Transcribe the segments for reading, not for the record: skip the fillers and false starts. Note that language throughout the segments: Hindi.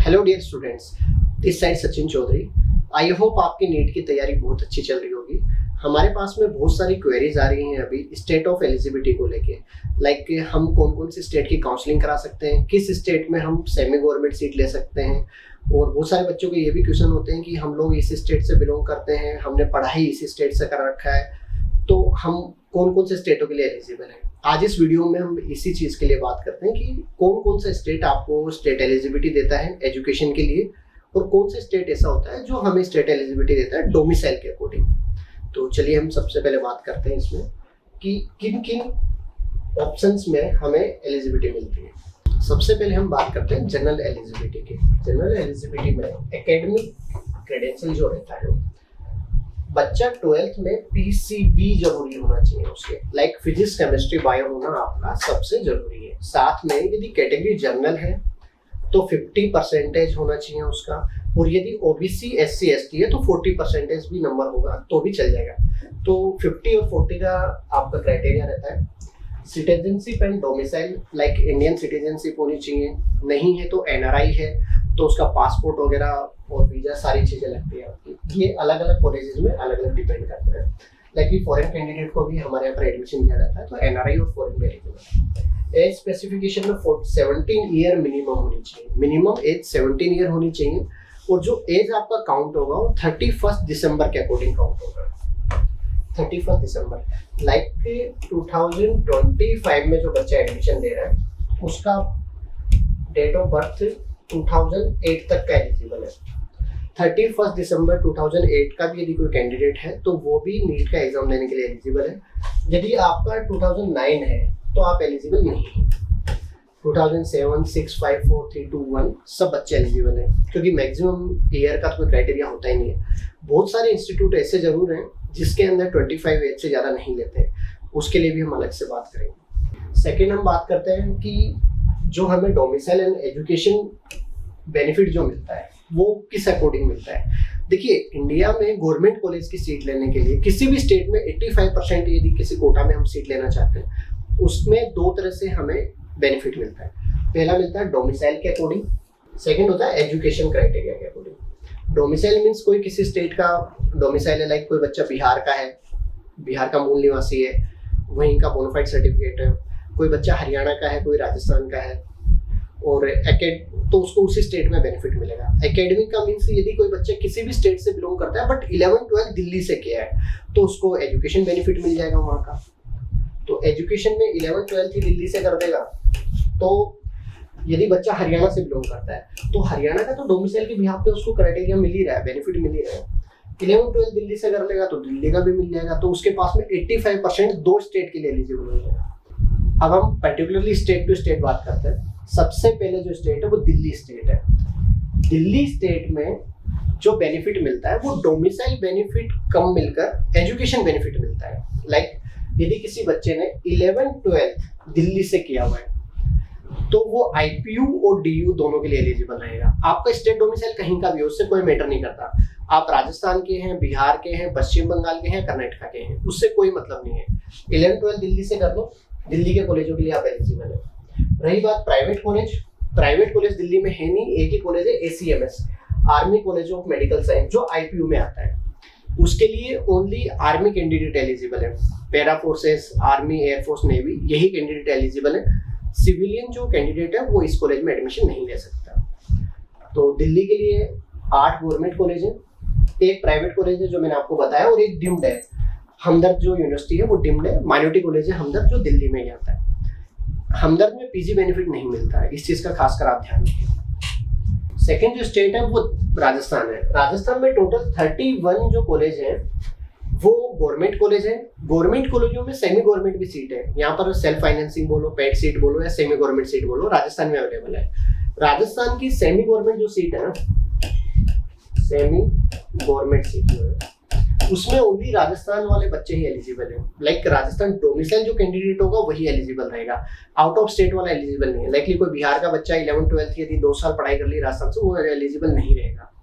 Hello dear students, this side Sachin Chaudhary. I hope आपकी नीट की तैयारी बहुत अच्छी चल रही होगी। हमारे पास में बहुत सारी क्वेरीज आ रही हैं अभी स्टेट ऑफ एलिजिबिलिटी को लेके, लाइक हम कौन कौन सी स्टेट की काउंसलिंग करा सकते हैं, किस स्टेट में हम सेमी गवर्नमेंट सीट ले सकते हैं। और बहुत सारे बच्चों के ये भी क्वेश्चन होते हैं कि हम लोग इस स्टेट से बिलोंग करते हैं, हमने पढ़ाई इस स्टेट से कर रखा है, तो हम कौन कौन से स्टेटों के लिए एलिजिबल हैं। आज इस वीडियो में हम इसी चीज के लिए बात करते हैं कि कौन कौन सा स्टेट आपको स्टेट एलिजिबिलिटी देता है एजुकेशन के लिए, और कौन से स्टेट ऐसा होता है जो हमें स्टेट एलिजिबिलिटी देता है डोमिसाइल के अकॉर्डिंग। तो चलिए हम सबसे पहले बात करते हैं इसमें कि किन किन ऑप्शंस में हमें एलिजिबिलिटी मिलती है। सबसे पहले हम बात करते हैं जनरल एलिजिबिलिटी की। जनरल एलिजिबिलिटी में एकेडमिक क्रेडेंशियल जो रहता है, बच्चा 12th में पीसीबी जरूरी होना चाहिए उसके, लाइक फिजिक्स केमिस्ट्री बायो होना आपका सबसे जरूरी है। साथ में यदि कैटेगरी जनरल है तो 50% होना चाहिए उसका, और यदि ओबीसी एससी एसटी है तो 40% भी नंबर होगा तो भी चल जाएगा। तो 50 और 40 का आपका क्राइटेरिया रहता है। Citizenship and domicile, like Indian citizenship होनी चाहिए, नहीं है तो एनआरआई है तो उसका पासपोर्ट वगैरह और वीजा सारी चीजें लगती है आपकी। ये अलग अलग कॉलेजेस में अलग अलग डिपेंड करता है। लाइक फॉरेन कैंडिडेट को भी हमारे यहाँ पर एडमिशन दिया जाता है तो एनआरआई और फॉरेन में एलिजिबल। एज स्पेसिफिकेशन में 17 ईयर मिनिमम होनी चाहिए, मिनिमम एज 17 ईयर होनी चाहिए, और जो एज आपका काउंट होगा वो 31 दिसंबर के अकॉर्डिंग काउंट होगा। 31 दिसंबर, लाइक 2025 में जो बच्चा एडमिशन दे रहा है उसका डेट ऑफ बर्थ 2008 तक का एलिजिबल है। 31 दिसंबर 2008 का भी यदि कोई कैंडिडेट है तो वो भी नीट का एग्जाम देने के लिए एलिजिबल है। यदि आपका 2009 है तो आप एलिजिबल नहीं है। 2007, 6, 5, 4, 3, 2, 1 सब बच्चे एलिजिबल हैं, क्योंकि मैक्सिमम ईयर का तो कोई क्राइटेरिया होता ही नहीं है। बहुत सारे इंस्टीट्यूट ऐसे जरूर हैं जिसके अंदर 25 एज से ज़्यादा नहीं लेते हैं, उसके लिए भी हम अलग से बात करेंगे। सेकेंड हम बात करते हैं कि जो हमें डोमिसाइल एंड एजुकेशन बेनिफिट जो मिलता है वो किस अकॉर्डिंग मिलता है। देखिए, इंडिया में गवर्नमेंट कॉलेज की सीट लेने के लिए किसी भी स्टेट में 85% यदि किसी कोटा में हम सीट लेना चाहते हैं, उसमें दो तरह से हमें बेनिफिट मिलता है। पहला मिलता है डोमिसाइल के अकॉर्डिंग, सेकंड होता है एजुकेशन क्राइटेरिया के अकॉर्डिंग। डोमिसाइल मीन्स कोई किसी स्टेट का डोमिसाइल है, लाइक कोई बच्चा बिहार का है, बिहार का मूल निवासी है, वहीं का बोनाफाइड सर्टिफिकेट है। कोई बच्चा हरियाणा का है, कोई राजस्थान का है, और तो उसको उसी स्टेट में बेनिफिट मिलेगा। एकेडमिक का मीन्स यदि कोई बच्चा किसी भी स्टेट से बिलोंग करता है बट 11-12 दिल्ली से किया है तो उसको एजुकेशन बेनिफिट मिल जाएगा वहाँ का। तो एजुकेशन में 11-12 ही दिल्ली से कर देगा। तो यदि बच्चा हरियाणा से बिलोंग करता है तो हरियाणा का तो डोमिसाइल के बिहाफ पे उसको क्राइटेरिया मिल ही रहा है, बेनिफिट मिल ही रहा है। 11-12 दिल्ली से कर लेगा तो दिल्ली का भी मिल जाएगा, तो उसके पास में 85% दो स्टेट के लिए एलिजिबल हो जाएगा। अब हम पर्टिकुलरली स्टेट टू स्टेट बात करते हैं। सबसे पहले जो स्टेट है वो दिल्ली स्टेट है। दिल्ली स्टेट में जो बेनिफिट मिलता है वो डोमिसाइल बेनिफिट कम मिलकर एजुकेशन बेनिफिट मिलता है। लाइक यदि किसी बच्चे ने 11-12 दिल्ली से किया हुआ है तो वो आईपीयू और डीयू दोनों के लिए एलिजिबल रहेगा। आपका स्टेट डोमिसाइल कहीं का भी हो, उससे कोई मैटर नहीं करता। आप राजस्थान के हैं, बिहार के हैं, पश्चिम बंगाल के हैं, कर्नाटक के हैं, उससे कोई मतलब नहीं है। 11-12 दिल्ली से कर लो, दिल्ली के कॉलेजों के लिए आप एलिजिबल है। रही बात प्राइवेट कॉलेज दिल्ली में है नहीं, एक ही कॉलेज है ACMS, army college of medical science, जो आईपीयू में आता है। उसके लिए ओनली आर्मी कैंडिडेट एलिजिबल है। Para forces, army, air force, navy, यही कैंडिडेट एलिजिबल है। सिविलियन जो कैंडिडेट है वो इस कॉलेज में एडमिशन नहीं ले सकता। तो दिल्ली के लिए 8 गवर्नमेंट कॉलेज है, एक प्राइवेट कॉलेज है जो मैंने आपको बताया, और एक डिम्ड है। हमदर्द जो यूनिवर्सिटी है वो डिम्ड है, माइनॉरिटी कॉलेज है हमदर्द जो दिल्ली में ही आता है। हमदर्द में पीजी बेनिफिट नहीं मिलता है, इस चीज का खासकर आप ध्यान रखिए। सेकेंड जो स्टेट है वो राजस्थान है। राजस्थान में टोटल 31 जो कॉलेज है वो गवर्नमेंट कॉलेज है। गवर्नमेंट कॉलेजों में सेमी गवर्नमेंट भी सीट है। यहाँ पर सेल्फ फाइनेंसिंग बोलो, पेड सीट बोलो या सेमी गवर्नमेंट सीट बोलो, राजस्थान में अवेलेबल है। राजस्थान की सेमी गवर्नमेंट जो सीट है ना, सेमी गवर्नमेंट सीट जो है उसमें ओनली राजस्थान वाले बच्चे ही एलिजिबल है। लाइक राजस्थान डोमिसाइल जो कैंडिडेट होगा वही एलिजिबल रहेगा, आउट ऑफ स्टेट वाला एलिजिबल नहीं है। लाइकली कोई बिहार का बच्चा 11-12 यदि 2 साल पढ़ाई कर ली राजस्थान से, वो एलिजिबल नहीं रहेगा।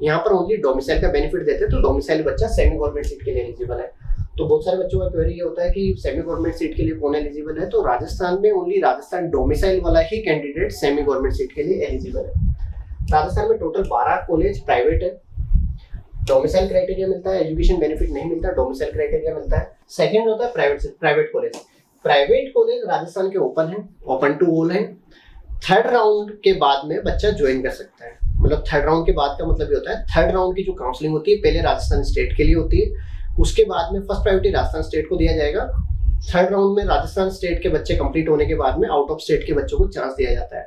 यहाँ पर ओनली डोमिसाइल का बेनिफिट देते हैं, तो डोमिसाइल बच्चा सेमी गवर्नमेंट सीट के लिए एलिजिबल है। तो बहुत सारे बच्चों का क्वेरी ये होता है कि सेमी गवर्नमेंट सीट के लिए कौन एलिजिबल है, तो राजस्थान में ओनली राजस्थान डोमिसाइल वाला ही कैंडिडेट सेमी गवर्नमेंट सीट के लिए एलिजिबल है। राजस्थान में टोटल 12 कॉलेज प्राइवेट है। डोमिसाइल क्राइटेरिया मिलता है, एजुकेशन बेनिफिट नहीं मिलता, डोमिसाइल क्राइटेरिया मिलता है। सेकंड होता है private college. Private college Rajasthan के ओपन है, ओपन टू ऑल है। थर्ड राउंड के बाद में बच्चा ज्वाइन कर सकता है। मतलब थर्ड राउंड के बाद का मतलब ये होता है, थर्ड राउंड की जो काउंसलिंग होती है पहले राजस्थान स्टेट के लिए होती है, उसके बाद में फर्स्ट प्रायोरिटी राजस्थान स्टेट को दिया जाएगा। थर्ड राउंड में राजस्थान स्टेट के बच्चे कंप्लीट होने के बाद में आउट ऑफ स्टेट के बच्चों को चांस दिया जाता है।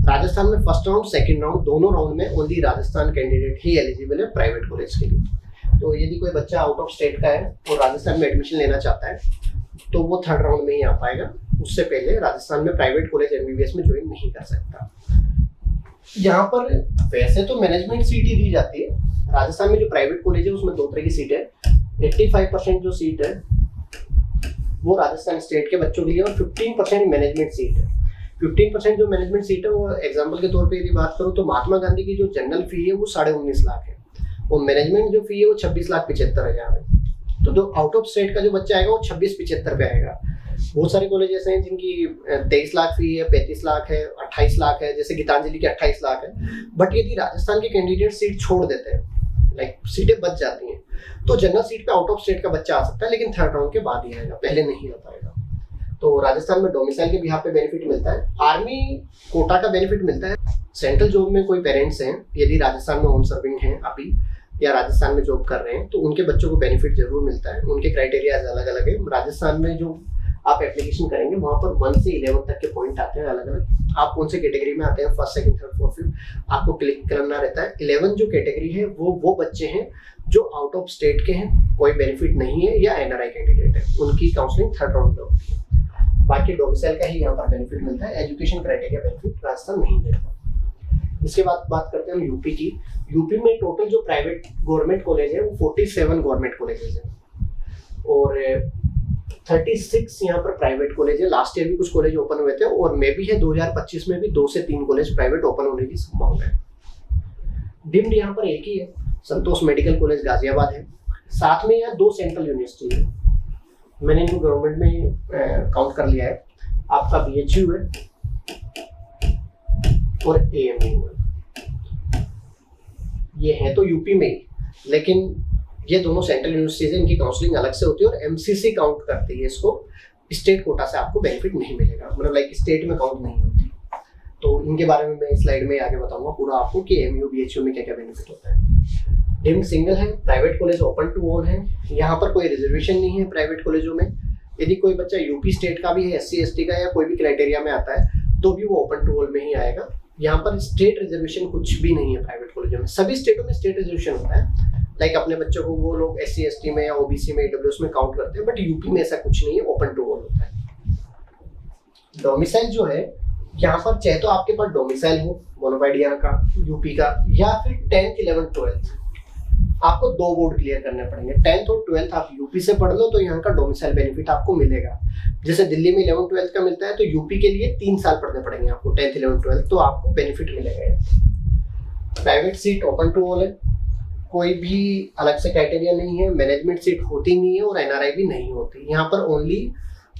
राजस्थान में फर्स्ट राउंड सेकंड राउंड दोनों राउंड में ओनली राजस्थान कैंडिडेट ही एलिजिबल है प्राइवेट कॉलेज के लिए। तो यदि कोई बच्चा आउट ऑफ स्टेट का है और राजस्थान में एडमिशन लेना चाहता है तो वो थर्ड राउंड में ही आ पाएगा, उससे पहले राजस्थान में प्राइवेट कॉलेज एमबीबीएस में ज्वाइन नहीं कर सकता। यहाँ पर वैसे तो मैनेजमेंट सीट ही दी जाती है। राजस्थान में जो प्राइवेट कॉलेज है उसमें 2 तरह की सीट है। 85% जो सीट है वो राजस्थान स्टेट के बच्चों के लिए और 15% मैनेजमेंट सीट है। 15% जो मैनेजमेंट सीट है वो एग्जाम्पल के तौर पे यदि बात करूँ तो महात्मा गांधी की जो जनरल फी है वो 19.5 लाख है और मैनेजमेंट जो फी है वो 26,75,000 है। तो जो आउट ऑफ स्टेट का जो बच्चा आएगा वो 26,75 पे आएगा। बहुत सारे कॉलेज ऐसे हैं जिनकी 23 लाख फी है, 35 लाख है, 28 लाख है, जैसे गीतांजलि की 28 लाख है। बट यदि राजस्थान के कैंडिडेट सीट छोड़ देते हैं, लाइक सीटें बच जाती हैं, तो जनरल सीट पे आउट ऑफ स्टेट का बच्चा आ सकता है, लेकिन थर्ड राउंड के बाद ही आएगा, पहले नहीं आ पाएगा। तो राजस्थान में डोमिसाइल के बिहाफ पे बेनिफिट मिलता है। आर्मी कोटा का बेनिफिट मिलता है। सेंट्रल जॉब में कोई पेरेंट्स हैं यदि राजस्थान में होम सर्विंग हैं अभी या राजस्थान में जॉब कर रहे हैं तो उनके बच्चों को बेनिफिट जरूर मिलता है। उनके क्राइटेरिया अलग अलग है। राजस्थान में जो आप एप्लीकेशन करेंगे वहां पर 1 से 11 तक के पॉइंट आते हैं अलग अलग। आप कौन से कैटेगरी में आते हैं, first second third fourth fifth, आपको क्लिक करना रहता है। 11 जो कैटेगरी है वो बच्चे हैं जो आउट ऑफ स्टेट के हैं, कोई बेनिफिट नहीं है या एनआरआई कैंडिडेट है, उनकी काउंसलिंग थर्ड राउंड में होती है। बाकी डोमिसाइल का ही यहाँ पर बेनिफिट मिलता है। एजुकेशन क्राइटेरिया बेनिफिट राजस्थान नहीं देता। इसके बाद बात करते हैं हम यूपी की। यूपी में टोटल जो प्राइवेट गवर्नमेंट कॉलेज है वो 47 गवर्नमेंट कॉलेजेस हैं और 36 यहाँ पर प्राइवेट कॉलेज है। लास्ट ईयर भी कुछ कॉलेज ओपन हुए थे और मे भी है 2025 में भी 2 से 3 कॉलेज प्राइवेट ओपन होने की संभावना है। डिम्ड यहाँ पर एक ही है, संतोष मेडिकल कॉलेज गाजियाबाद है। साथ में यहाँ 2 सेंट्रल यूनिवर्सिटी है, मैंने इनको गवर्नमेंट में काउंट कर लिया है। आपका BHU है और AMU है। ये है तो यूपी में ही, लेकिन ये दोनों सेंट्रल यूनिवर्सिटीज है, इनकी काउंसलिंग अलग से होती है और MCC काउंट करती है इसको। स्टेट कोटा से आपको बेनिफिट नहीं मिलेगा, मतलब लाइक स्टेट में काउंट नहीं होती। तो इनके बारे में मैं स्लाइड में आगे बताऊंगा पूरा आपको कि AMU BHU में क्या क्या बेनिफिट होता है। डिम्ड सिंगल है, private college open to all है। यहाँ पर कोई रिजर्वेशन नहीं है प्राइवेट कॉलेजों में। यदि कोई बच्चा यूपी स्टेट का भी है, SC ST का या कोई भी क्राइटेरिया में आता है तो भी वो ओपन टू ऑल में ही आएगा। यहाँ पर स्टेट रिजर्वेशन कुछ भी नहीं है प्राइवेट कॉलेजों में। सभी स्टेटों में स्टेट रिजर्वेशन होता है, लाइक अपने बच्चों को वो लोग SC ST में या OBC में AWS में काउंट करते हैं, बट यूपी में ऐसा कुछ नहीं है, ओपन टू ऑल होता है। डोमिसाइल जो है, यहाँ पर चाहे तो आपके पास डोमिसाइल हो बोनाफाइड यहाँ का यूपी का, या फिर 10th 11th 12th आपको 2 बोर्ड क्लियर करने पड़ेंगे। 10th और 12th आप यूपी से पढ़ लो तो यहाँ का डोमिसाइल बेनिफिट आपको मिलेगा। जैसे दिल्ली में 11th 12th का मिलता है तो यूपी के लिए 3 साल पढ़ने पड़ेंगे आपको 10th 11th 12th, तो आपको बेनिफिट मिलेगा। Private seat open to all है, कोई भी अलग से क्राइटेरिया नहीं है। मैनेजमेंट सीट होती नहीं है और NRI भी नहीं होती। यहाँ पर ओनली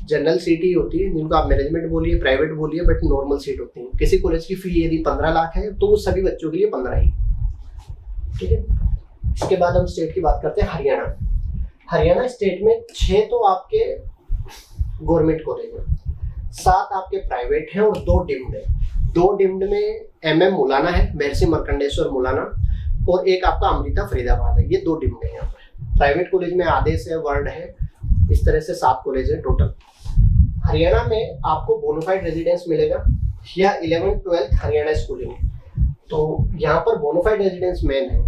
जनरल सीट ही होती है, जिनको आप मैनेजमेंट बोलिए प्राइवेट बोलिए, बट नॉर्मल सीट होती है। किसी कॉलेज की फी यदि 15 लाख है तो वो सभी बच्चों के लिए 15 ही, ठीक है। इसके बाद हम स्टेट की बात करते हैं हरियाणा। हरियाणा स्टेट में 6 तो आपके गवर्नमेंट कॉलेज है, 7 आपके प्राइवेट हैं और 2 डिम्ड है। 2 डिम्ड में MM मुलाना है, महर्षि मार्कंडेश्वर मुलाना, और एक आपका अमृता फरीदाबाद है। ये 2 डिम्ड है। यहाँ पर प्राइवेट कॉलेज में आदेश है, वर्ड है, इस तरह से 7 कॉलेज है टोटल। हरियाणा में आपको बोनाफाइड रेजिडेंस मिलेगा या 11th 12th हरियाणा स्कूलिंग। तो यहाँ पर बोनाफाइड रेजिडेंस मेन है।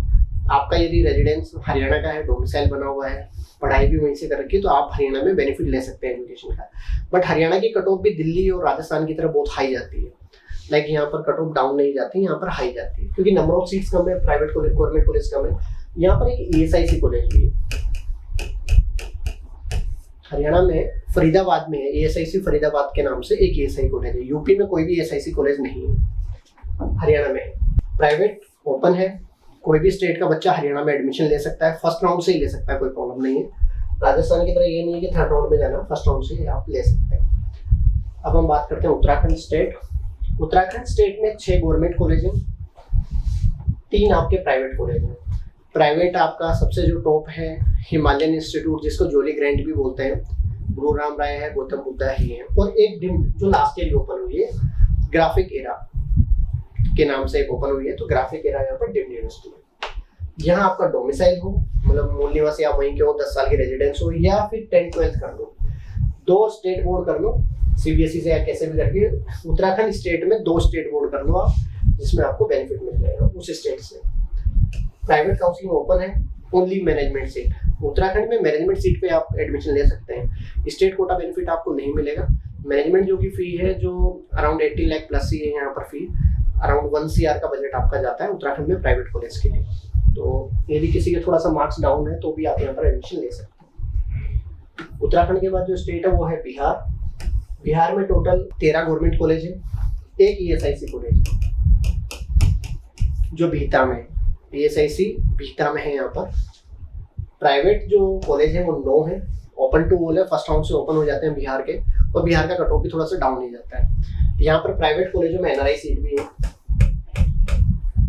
आपका यदि रेजिडेंस हरियाणा का है, डोमिसाइल बना हुआ है, पढ़ाई भी वहीं से कर रखी है, तो आप हरियाणा में बेनिफिट ले सकते हैं एजुकेशन का। बट हरियाणा की कट ऑफ भी दिल्ली और राजस्थान की तरह बहुत हाई जाती है। लाइक यहाँ पर कट ऑफ डाउन नहीं जाती, यहाँ पर हाई जाती है, क्योंकि नंबर ऑफ सीट्स कम है, प्राइवेट कॉलेज गवर्नमेंट कॉलेज कम है। यहाँ पर एक ESIC कॉलेज भी है हरियाणा में, फरीदाबाद में है। ESIC फरीदाबाद के नाम से एक ESI कॉलेज है। यूपी में कोई भी ESIC कॉलेज नहीं है, हरियाणा में प्राइवेट ओपन है। कोई भी स्टेट का बच्चा हरियाणा में एडमिशन ले सकता है, फर्स्ट राउंड से ही ले सकता है, कोई प्रॉब्लम नहीं है। राजस्थान की तरह ये नहीं है कि थर्ड राउंड में जाना, फर्स्ट राउंड से आप ले सकते हैं। अब हम बात करते हैं उत्तराखंड स्टेट। उत्तराखंड स्टेट में 6 गवर्नमेंट कॉलेज हैं 3 आपके प्राइवेट कॉलेज हैं। प्राइवेट आपका सबसे जो टॉप है हिमालयन इंस्टीट्यूट, जिसको जोली ग्रैंड भी बोलते हैं, गुरु राम राय है, गौतम बुद्धा ही है, और एक डिम्ड जो लास्ट ईयर ओपन हुई है, ग्राफिक एरा के नाम से एक ओपन हुई है। तो ग्राफिक एरा यहाँ पर डिम्ड यूनिवर्सिटी है। यहाँ आपका डोमिसाइल हो, मतलब मूल निवासी आप वहीं के हो, 10 साल की रेजिडेंस हो, या फिर 10-12 कर लो, 2 स्टेट बोर्ड कर लो सीबीएसई से या कैसे भी करके। उत्तराखंड स्टेट में 2 स्टेट बोर्ड कर लो आप, जिसमें आपको बेनिफिट मिल जाएगा उस स्टेट से। प्राइवेट काउंसलिंग ओपन है, ओनली मैनेजमेंट सीट। उत्तराखंड में मैनेजमेंट सीट पे आप एडमिशन ले सकते हैं, स्टेट कोटा बेनिफिट आपको नहीं मिलेगा। मैनेजमेंट जो की फी है जो अराउंड 18 लाख प्लस ही है यहाँ पर फी, अराउंड 1 CR का बजट आपका जाता है उत्तराखंड में प्राइवेट कॉलेज के लिए। तो यदि किसी के थोड़ा सा मार्क्स डाउन है तो भी आप यहाँ पर एडमिशन ले सकते हैं। उत्तराखंड के बाद जो स्टेट है वो है बिहार। बिहार में टोटल 13 गवर्नमेंट कॉलेज है, एक ESIC कॉलेज जो भीता में, ESIC भीता में है। यहाँ पर प्राइवेट जो कॉलेज है वो 9 है, ओपन टू ऑल है, फर्स्ट राउंड से ओपन हो जाते हैं बिहार के, और बिहार का कट ऑफ भी थोड़ा सा डाउन ही जाता है। यहाँ पर प्राइवेट कॉलेजों में NRI सीट भी है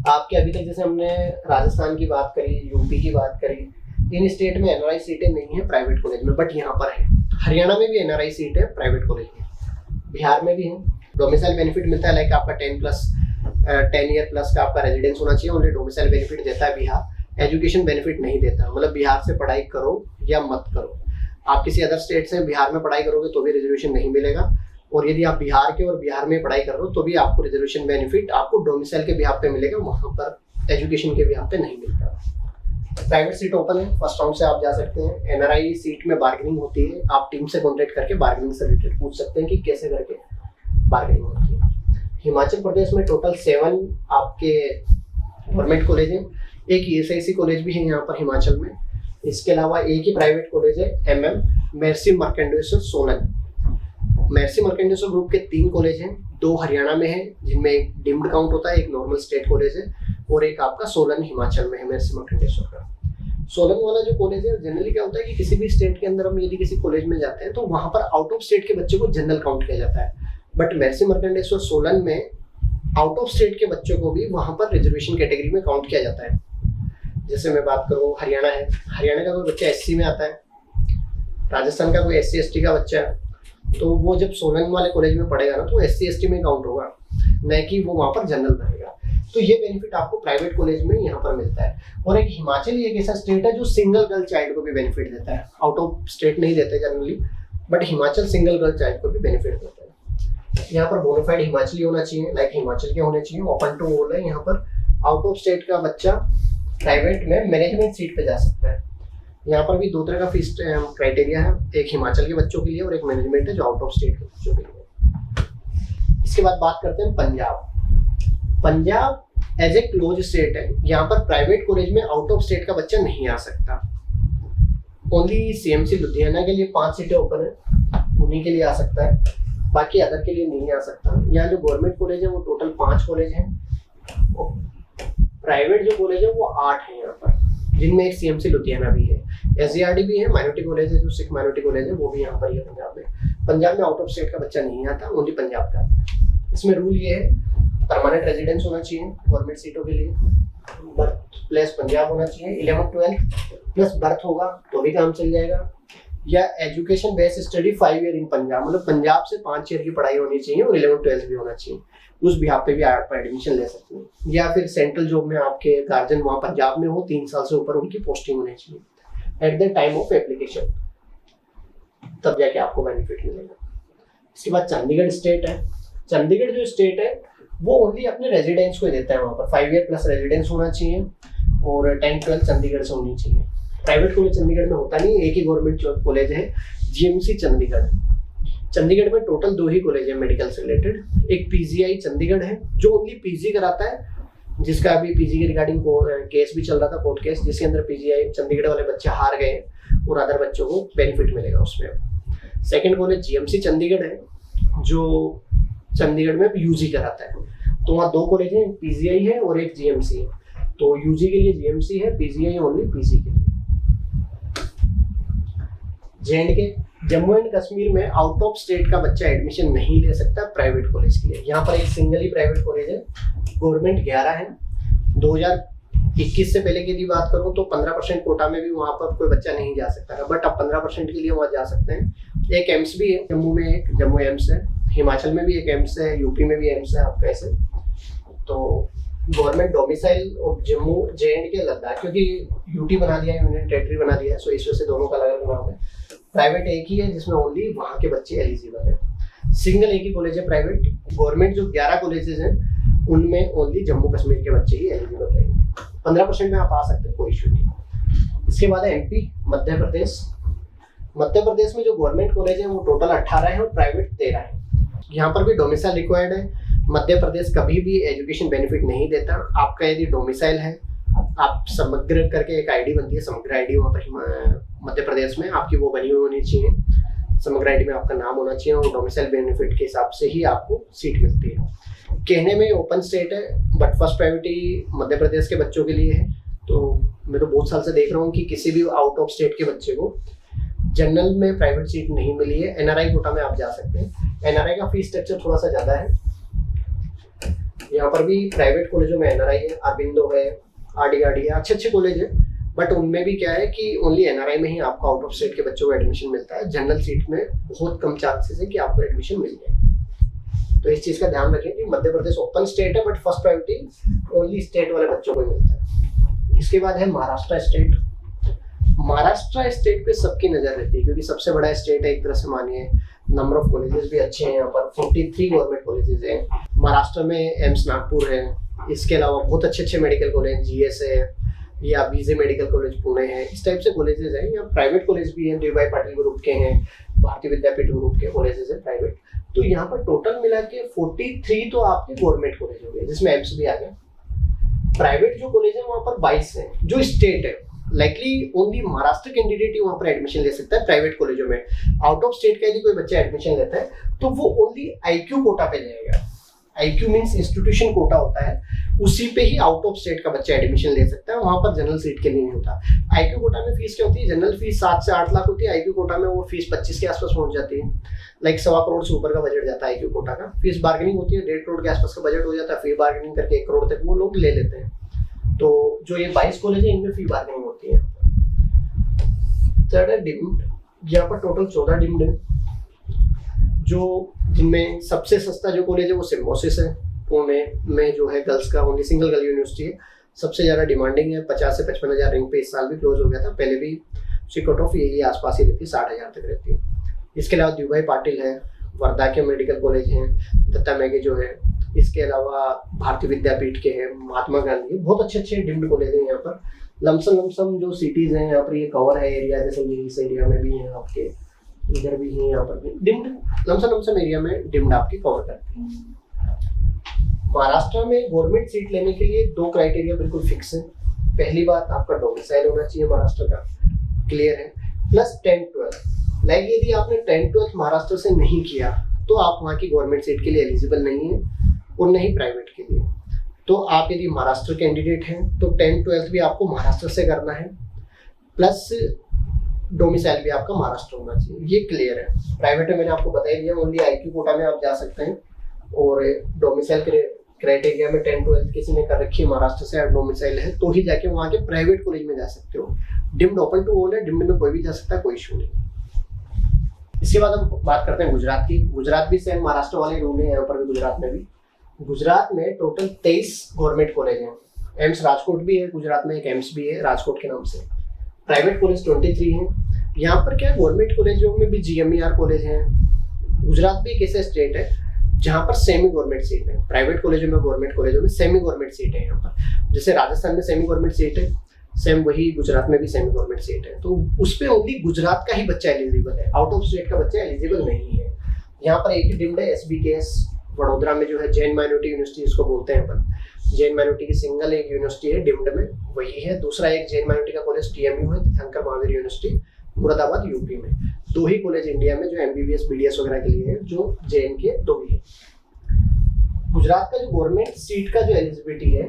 आपके। अभी तक जैसे हमने राजस्थान की बात करी, यूपी की बात करी, इन स्टेट में NRI सीटें नहीं है प्राइवेट कॉलेज में, बट यहाँ पर है। हरियाणा में भी NRI सीट है प्राइवेट कॉलेज में, बिहार में भी है। डोमिसाइल बेनिफिट मिलता है, लाइक आपका 10 ईयर प्लस का आपका रेजिडेंस होना चाहिए, ओनली डोमिसाइल बेनिफिट देता है बिहार। एजुकेशन बेनिफिट नहीं देता, मतलब बिहार से पढ़ाई करो या मत करो, आप किसी अदर स्टेट से बिहार में पढ़ाई करोगे तो भी रिजर्वेशन नहीं मिलेगा, और यदि आप बिहार के और बिहार में पढ़ाई कर रहे हो तो भी आपको रिजर्वेशन बेनिफिट आपको डोमिसाइल के बिहार पे मिलेगा, वहाँ पर एजुकेशन के बिहार पे नहीं मिलता। प्राइवेट सीट ओपन है, फर्स्ट राउंड से आप जा सकते हैं। NRI सीट में बार्गेनिंग होती है, आप टीम से कॉन्टेक्ट करके बार्गेनिंग से रिलेटेड पूछ सकते हैं कि कैसे करके बार्गेनिंग होती है। हिमाचल प्रदेश में टोटल 7 आपके गवर्नमेंट कॉलेज हैं, एक ESIC कॉलेज भी है यहाँ पर हिमाचल में। इसके अलावा एक ही प्राइवेट कॉलेज है महर्षि मार्कंडेश्वर सोलन। महर्षि मार्कंडेश्वर ग्रुप के 3 कॉलेज हैं, 2 हरियाणा में हैं जिनमें एक डिम्ड काउंट होता है, एक नॉर्मल स्टेट कॉलेज है, और एक आपका सोलन हिमाचल में है महर्षि मार्कंडेश्वर का। सोलन वाला जो कॉलेज है, जनरली क्या होता है कि किसी भी स्टेट के अंदर हम यदि किसी कॉलेज में जाते हैं तो वहाँ पर आउट ऑफ स्टेट के बच्चे को जनरल काउंट किया जाता है, बट महर्षि मार्कंडेश्वर सोलन में आउट ऑफ स्टेट के बच्चों को भी वहाँ पर रिजर्वेशन कैटेगरी में काउंट किया जाता है। जैसे मैं बात करूँ, हरियाणा है, हरियाणा का कोई बच्चा SC में आता है, राजस्थान का कोई SC ST का बच्चा है, तो वो जब सोलन वाले कॉलेज में पढ़ेगा ना तो SC ST में काउंट होगा, न कि वो वहाँ पर जनरल रहेगा। तो ये बेनिफिट आपको प्राइवेट कॉलेज में यहाँ पर मिलता है। और एक हिमाचल एक ऐसा स्टेट है जो सिंगल गर्ल चाइल्ड को भी बेनिफिट देता है, आउट ऑफ स्टेट नहीं देते generally, but Himachal single girl child को भी बेनिफिट देता है। यहाँ पर बोनाफाइड हिमाचली होना चाहिए, लाइक हिमाचल के होने चाहिए, ओपन टू ऑल है। यहाँ पर आउट ऑफ स्टेट का बच्चा प्राइवेट में मैनेजमेंट सीट पे जा सकता है। यहाँ पर भी 2 तरह का फीस क्राइटेरिया है, एक हिमाचल के बच्चों के लिए और एक मैनेजमेंट है जो आउट ऑफ स्टेट के बच्चों के लिए। इसके बाद बात करते हैं Punjab. Punjab as a close state है, यहाँ पर प्राइवेट कॉलेज में आउट ऑफ स्टेट का बच्चा नहीं आ सकता। ओनली CMC लुधियाना के लिए 5 सीटें ओपन है, उन्हीं के लिए आ सकता है, बाकी अदर के लिए नहीं आ सकता। यहाँ जो गवर्नमेंट कॉलेज है वो टोटल 5 कॉलेज हैं, प्राइवेट जो कॉलेज है वो 8 है यहाँ पर, जिनमें एक CMC लुधियाना भी है, SGRD भी है, माइनॉरिटी कॉलेज है जो सिख माइनॉरिटी कॉलेज है, वो भी यहाँ पर ही है पंजाब में। पंजाब में आउट ऑफ स्टेट का बच्चा नहीं आता, ओनली पंजाब का। इसमें रूल ये है, परमानेंट रेजिडेंस होना चाहिए गवर्नमेंट सीटों के लिए, बर्थ प्लेस पंजाब होना चाहिए, 11th-12th प्लस बर्थ होगा तो भी काम चल जाएगा, या education based study 5 year in Punjab, मतलब पंजाब से 5 ईयर की पढ़ाई होनी चाहिए और 11th-12th भी होना चाहिए, उस बिहाफ पे भी आप एडमिशन ले सकते हैं। या फिर सेंट्रल जॉब में आपके गार्जियन वहाँ पंजाब में हो, 3 साल से ऊपर उनकी पोस्टिंग होनी चाहिए at the time of application, तब जाके आपको बेनिफिट मिलेगा। इसके बाद चंडीगढ़ स्टेट है। चंडीगढ़ जो स्टेट है वो ओनली अपने रेजिडेंस को ही देता है, वहाँ पर 5 ईयर प्लस रेजिडेंस होना चाहिए और 10th-12th चंडीगढ़ से होनी चाहिए। प्राइवेट कॉलेज चंडीगढ़ में होता नहीं, एक ही गवर्नमेंट कॉलेज है GMC चंडीगढ़। चंडीगढ़ में टोटल 2 ही कॉलेज है मेडिकल से रिलेटेड, एक PGI चंडीगढ़ है जो ओनली PG कराता है, जिसका अभी PG के रिगार्डिंग केस भी चल रहा था, कोर्ट केस, जिसके अंदर PGI चंडीगढ़ वाले बच्चे हार गए और अदर बच्चों को बेनिफिट मिलेगा उसमें। सेकेंड कॉलेज GMC चंडीगढ़ है जो चंडीगढ़ में UG कराता है। तो वहाँ 2 कॉलेज हैं, PGI है और एक GMC है। तो UG के लिए GMC है, PGI ओनली PG के लिए। J&K जम्मू एंड कश्मीर में आउट ऑफ स्टेट का बच्चा एडमिशन नहीं ले सकता प्राइवेट कॉलेज के लिए। यहाँ पर एक सिंगल ही प्राइवेट कॉलेज है, गवर्नमेंट 11 है, 2021 से पहले की यदि बात करूं तो 15% कोटा में भी वहां पर कोई बच्चा नहीं जा सकता था, बट अब 15% के लिए वहां जा सकते हैं। एक एम्स भी है जम्मू में, एक जम्मू एम्स है, हिमाचल में भी एक एम्स है, यूपी में भी एम्स है आपका ऐसे। तो government domicile of Jammu J&K Ladakh, क्योंकि यूटी बना दिया है, यूनियन टेरिटरी बना दिया है, सो इस वजह से दोनों का अलग अलग नाम है। प्राइवेट एक ही है जिसमें ओनली वहाँ के बच्चे एलिजिबल है। सिंगल एक ही कॉलेज है प्राइवेट। गवर्नमेंट जो 11 कॉलेजेस हैं उनमें ओनली जम्मू कश्मीर के बच्चे ही एलिजिबल रहेंगे। 15% में आप आ सकते हैं, कोई इशू नहीं। इसके बाद है MP, मध्य प्रदेश। मध्य प्रदेश में जो गवर्नमेंट कॉलेज है वो टोटल 18 है और प्राइवेट 13 है। यहाँ पर भी डोमिसाइल रिक्वायर्ड है। मध्य प्रदेश कभी भी एजुकेशन बेनिफिट नहीं देता। आपका यदि डोमिसाइल है, आप समग्र करके एक आईडी बनती है, समग्र आईडी वहाँ पर मध्य प्रदेश में आपकी वो बनी हुई होनी चाहिए। समग्र आईडी में आपका नाम होना चाहिए और डोमिसाइल बेनिफिट के हिसाब से ही आपको सीट मिलती है। कहने में ओपन स्टेट है, but first priority Madhya Pradesh के बच्चों के लिए है। तो मैं तो बहुत साल से देख रहा हूँ कि किसी भी आउट ऑफ स्टेट के बच्चे को जनरल में प्राइवेट सीट नहीं मिली है। NRI कोटा में आप जा सकते हैं। NRI का फीस स्ट्रक्चर थोड़ा सा ज़्यादा है। यहाँ पर भी प्राइवेट कॉलेजों में NRI है, अरबिंदो है, RDRD है, अच्छे अच्छे कॉलेज है, बट उनमें भी क्या है कि ओनली NRI में ही आपको आउट ऑफ स्टेट के बच्चों को एडमिशन मिलता है। जनरल सीट में बहुत कम चांसेस है कि आपको एडमिशन मिल जाए। तो इस चीज़ का ध्यान रखें कि मध्य प्रदेश ओपन स्टेट है, but first priority only state वाले बच्चों को मिलता है। इसके बाद है महाराष्ट्र स्टेट। महाराष्ट्र स्टेट पे सबकी नज़र रहती है क्योंकि सबसे बड़ा स्टेट है एक तरह से, मानिए नंबर ऑफ कॉलेजेस भी अच्छे हैं। यहाँ पर 43 गवर्नमेंट कॉलेजेस हैं। महाराष्ट्र में एम्स नागपुर है। इसके अलावा बहुत अच्छे अच्छे मेडिकल कॉलेज GS है या BJ मेडिकल कॉलेज पुणे है, इस टाइप से कॉलेजेस हैं। यहाँ प्राइवेट कॉलेज भी हैं, DY पाटिल ग्रुप के हैं, भारतीय विद्यापीठ ग्रुप के कॉलेजेस हैं प्राइवेट। तो यहाँ पर टोटल मिला के 43 तो आपके गवर्नमेंट कॉलेज हो गए, जिसमें एम्स भी आ गया। प्राइवेट जो कॉलेज है वहाँ पर 22 है। जो स्टेट है, लाइकली ओनली महाराष्ट्र कैंडिडेट ही वहाँ पर एडमिशन ले सकता है प्राइवेट कॉलेजों में। आउट ऑफ स्टेट का यदि कोई बच्चा एडमिशन लेता है तो वो ओनली IQ कोटा पे जाएगा। IQ मीन्स इंस्टीट्यूशन कोटा होता है, उसी पे ही आउट ऑफ स्टेट का बच्चा एडमिशन ले सकता है। वहाँ पर जनरल सीट के लिए नहीं होता। IQ कोटा में फीस क्या होती है? जनरल फीस 7 से 8 लाख होती है। IQ कोटा में वो फीस 25 के आसपास पहुंच जाती है। लाइक 1.25 करोड़ से ऊपर का बजट जाता है IQ कोटा का। फीस बार्गेनिंग होती है, 1.5 करोड़ के आसपास का बजट हो जाता है। फी बार्गेनिंग करके 1 करोड़ तक वो लोग ले लेते हैं। तो जो ये 22 कॉलेज है इनमें फी बार्गेनिंग होती है। थर्ड है डिम्ड। यहाँ पर टोटल 14 डिम्ड है, जो जिनमें सबसे सस्ता जो कॉलेज है वो सिम्बोसिस है। पुणे में जो है गर्ल्स का ओनली सिंगल गर्ल यूनिवर्सिटी है। सबसे ज़्यादा डिमांडिंग है, 50 से 55 हज़ार रैंक पे इस साल भी क्लोज हो गया था। पहले भी उसकी कट ऑफ यही आसपास ही रहती है, 60 हज़ार तक रहती है। इसके अलावा DY पाटिल है, वर्धा के मेडिकल कॉलेज हैं, दत्ता मेघे जो है, इसके अलावा भारतीय विद्यापीठ के हैं, महात्मा गांधी, बहुत अच्छे अच्छे डिम्ड कॉलेज हैं। यहाँ पर लमसम जो सिटीज़ हैं यहाँ पर ये कवर है एरिया, जैसे ये इस एरिया में भी हैं आपके, इधर भी हैं, यहाँ पर भी डिम्ड लमसम एरिया में डिम्ड आपकी कवर करते हैं। महाराष्ट्र में गवर्नमेंट सीट लेने के लिए 2 क्राइटेरिया बिल्कुल फिक्स है। पहली बात, आपका डोमिसाइल होना चाहिए महाराष्ट्र का, क्लियर है, प्लस 10th-12th। लाइक यदि आपने 10th-12th महाराष्ट्र से नहीं किया तो आप वहाँ की गवर्नमेंट सीट के लिए एलिजिबल नहीं है और नहीं प्राइवेट के लिए। तो आप यदि महाराष्ट्र कैंडिडेट हैं तो 10th-12th भी आपको महाराष्ट्र से करना है, प्लस डोमिसाइल भी आपका महाराष्ट्र होना चाहिए। ये क्लियर है। प्राइवेट में मैंने आपको बता ही दिया, ओनली IQ कोटा में आप जा सकते हैं। और डोमिसाइल क्राइटेरिया में 10th-12th किसी ने कर रखी है महाराष्ट्र से, डोमिसाइल है तो ही जाके वहाँ के प्राइवेट कॉलेज में जा सकते हो। डिम्ड ओपन टू ऑल है, डिम्ड में कोई भी जा सकता है, कोई इशू नहीं। इसके बाद हम बात करते हैं गुजरात की। गुजरात भी सेम महाराष्ट्र वाले रूल है, यहाँ पर भी गुजरात में भी। गुजरात में टोटल 23 गवर्नमेंट कॉलेज हैं। एम्स राजकोट भी है गुजरात में, एक एम्स भी है राजकोट के नाम से। प्राइवेट कॉलेज 23 हैं। यहाँ पर क्या है, गवर्नमेंट कॉलेजों में भी GMER कॉलेज हैं। गुजरात भी एक ऐसा स्टेट है जहाँ पर सेमी गवर्नमेंट सीट है। प्राइवेट कॉलेजों में, गवर्नमेंट कॉलेजों में सेमी गवर्नमेंट सीट है। यहाँ पर जैसे राजस्थान में सेमी गवर्नमेंट सीट है, सेम वही गुजरात में भी सेमी गवर्नमेंट सीट है। तो उस पर ओनली गुजरात का ही बच्चा एलिजिबल है, आउट ऑफ स्टेट का बच्चा एलिजिबल नहीं है। यहाँ पर एक ही डिम्ड है, SBKS वडोदरा में जो है जैन माइनॉरिटी यूनिवर्सिटी इसको बोलते हैं अपन। जैन माइनॉरिटी की सिंगल एक यूनिवर्सिटी है डिम्ड में, वही है। दूसरा एक जैन माइनॉरिटी का कॉलेज TMU है, तीर्थंकर महावीर यूनिवर्सिटी, मुरादाबाद यूपी में। 2 ही कॉलेज इंडिया में जो MBBS BDS वगैरह के लिए है, जो JN के 2 ही है। गुजरात का जो गवर्नमेंट सीट का जो एलिजिबिलिटी है,